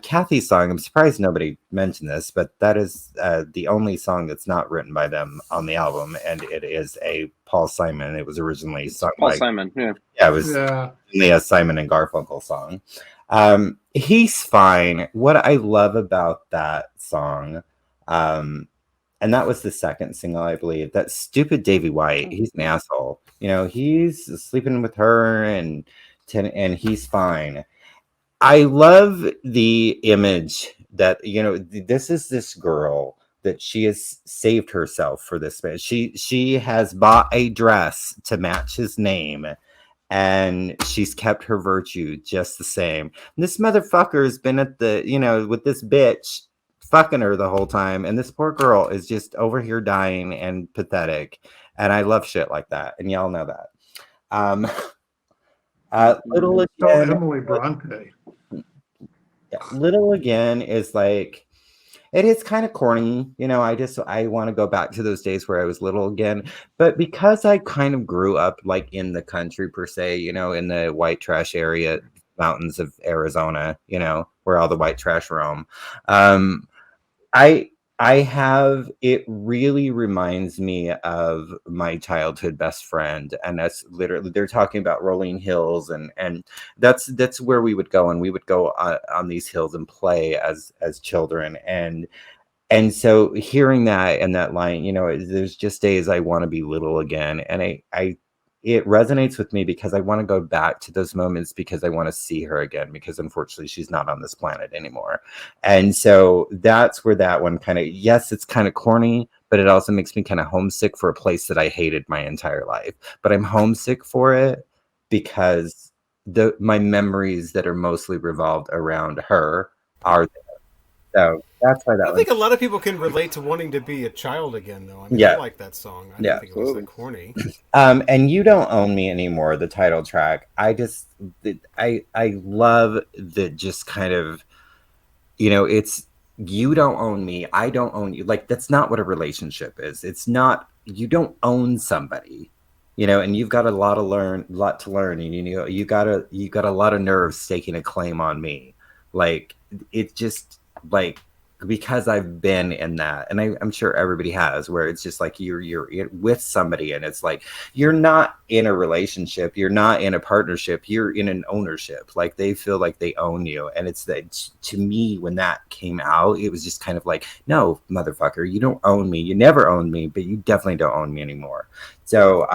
Kathy's song, I'm surprised nobody mentioned this, but that is the only song that's not written by them on the album, and it is a Paul Simon. It was originally sung Paul Simon, yeah. Yeah, it was a Simon and Garfunkel song. He's Fine. What I love about that song, and that was the second single, I believe, that stupid Davey White, he's an asshole. He's sleeping with her and he's fine. I love the image that, this is this girl that she has saved herself for this man. She has bought a dress to match his name, and she's kept her virtue just the same. And this motherfucker has been at the, with this bitch fucking her the whole time. And this poor girl is just over here dying and pathetic. And I love shit like that. And y'all know that. Little Again, Emily Bronte. Little Again is like, It is kind of corny, I want to go back to those days where I was little again. But because I kind of grew up like in the country per se, in the white trash area, mountains of Arizona, where all the white trash roam. I I have it really reminds me of my childhood best friend, and that's literally they're talking about rolling hills, and that's where we would go, and we would go on these hills and play as children, and so hearing that and that line, there's just days I want to be little again, and I it resonates with me because I want to go back to those moments because I want to see her again because unfortunately she's not on this planet anymore. And so that's where that one kind of, yes, it's kind of corny, but it also makes me kind of homesick for a place that I hated my entire life. But I'm homesick for it because my memories that are mostly revolved around her are there. So that's why I think a lot of people can relate to wanting to be a child again, though. I mean, I like that song. I don't think it was that corny. And You Don't Own Me Anymore, the title track. I love the just kind of, it's you don't own me, I don't own you. Like, that's not what a relationship is. It's not, you don't own somebody, and you've got a lot to learn, and you got a lot of nerves staking a claim on me. Like, it just like, because I've been in that, and I'm sure everybody has, where it's just like you're with somebody and it's like you're not in a relationship, you're not in a partnership, you're in an ownership. Like, they feel like they own you, and it's that, to me, when that came out, it was just kind of like, no, motherfucker, you don't own me, you never owned me, but you definitely don't own me anymore. So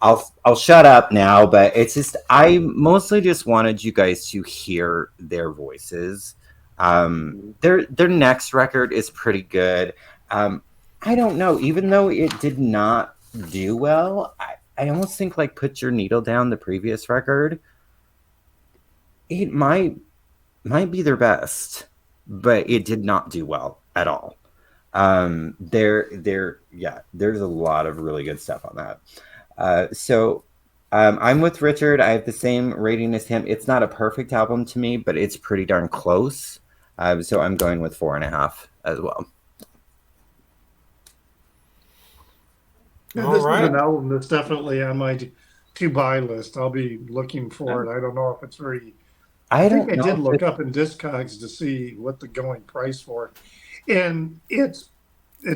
I'll shut up now, but it's just, I mostly just wanted you guys to hear their voices. Their next record is pretty good. I don't know, even though it did not do well, I almost think like Put Your Needle Down, the previous record, it might be their best, but it did not do well at all. There's a lot of really good stuff on that. So I'm with Richard. I have the same rating as him. It's not a perfect album to me, but it's pretty darn close. So I'm going with 4.5 as well. Yeah, this is an album that's definitely on my to-buy list. I'll be looking for it. I don't know if it's very... I think I did look up in Discogs to see what the going price for it. And it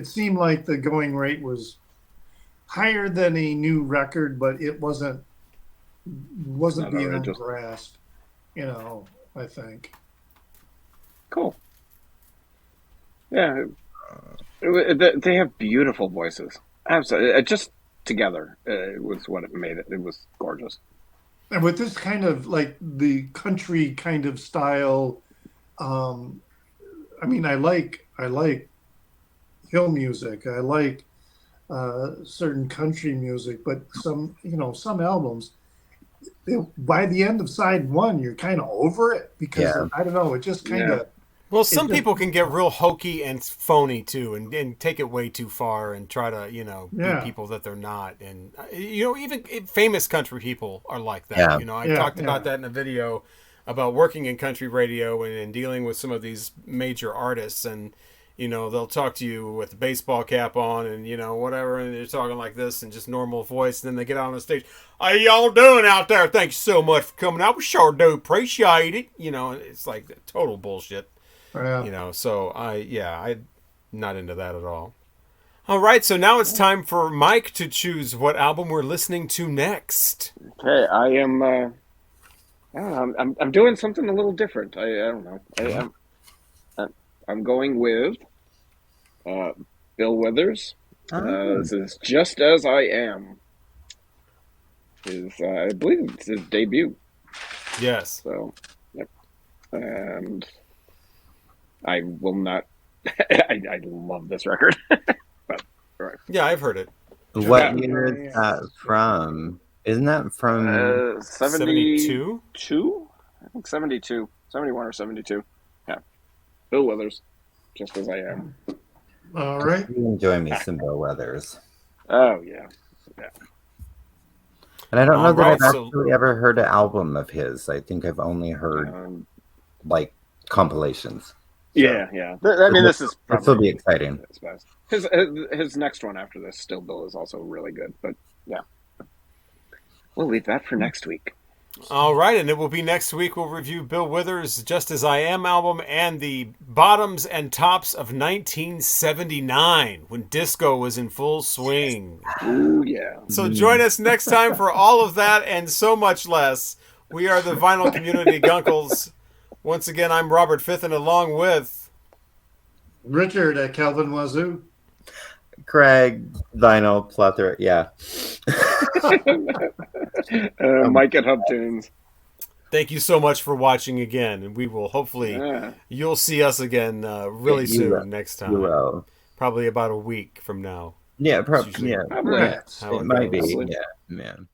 seemed like the going rate was higher than a new record, but it wasn't beyond grasp, I think. Cool. Yeah, they have beautiful voices. Absolutely, just together was what it made it. It was gorgeous. And with this kind of like the country kind of style, I mean, I like hill music. I like certain country music, but some albums, by the end of side one, you're kind of over it because I don't know, it just kind of. Well, some people can get real hokey and phony too, and take it way too far and try to, be people that they're not. And even famous country people are like that. Yeah. I talked about that in a video about working in country radio and dealing with some of these major artists, and they'll talk to you with a baseball cap on and whatever, and they're talking like this and just normal voice. And then they get out on the stage. How y'all doing out there? Thanks so much for coming out. We sure do appreciate it. It's like total bullshit. Yeah. So I'm not into that at all. All right, so now it's time for Mike to choose what album we're listening to next. Okay, I am. I don't know, I'm doing something a little different. I don't know. I'm going with Bill Withers. This is Just As I Am. I believe it's his debut. Yes. So, yep. And I will not. I love this record. But, right. Yeah, I've heard it. What year is that from? Isn't that from 72? I think 72. 71 or 72. Yeah. Bill Withers, Just As I Am. All right. You enjoy me some Bill Withers. Oh, yeah. And I don't know that I've actually ever heard an album of his. I think I've only heard like compilations. Yeah, yeah. I mean, this is probably this will be exciting. His next one after this, Still Bill, is also really good. But yeah, we'll leave that for next week. All right, and it will be next week. We'll review Bill Withers' Just As I Am album and the bottoms and tops of 1979 when disco was in full swing. Ooh, yeah. So join us next time for all of that and so much less. We are the Vinyl Community Guncles. Once again, I'm Robert Fitton, along with Richard at Calvin Wazoo. Craig, Vinyl, Plethora, yeah. Mike at Hub Tunes. Thank you so much for watching again, and we will hopefully you'll see us again really soon next time. You will. Probably about a week from now. Yeah, probably. Yeah, Perhaps. it might be. Yeah, man.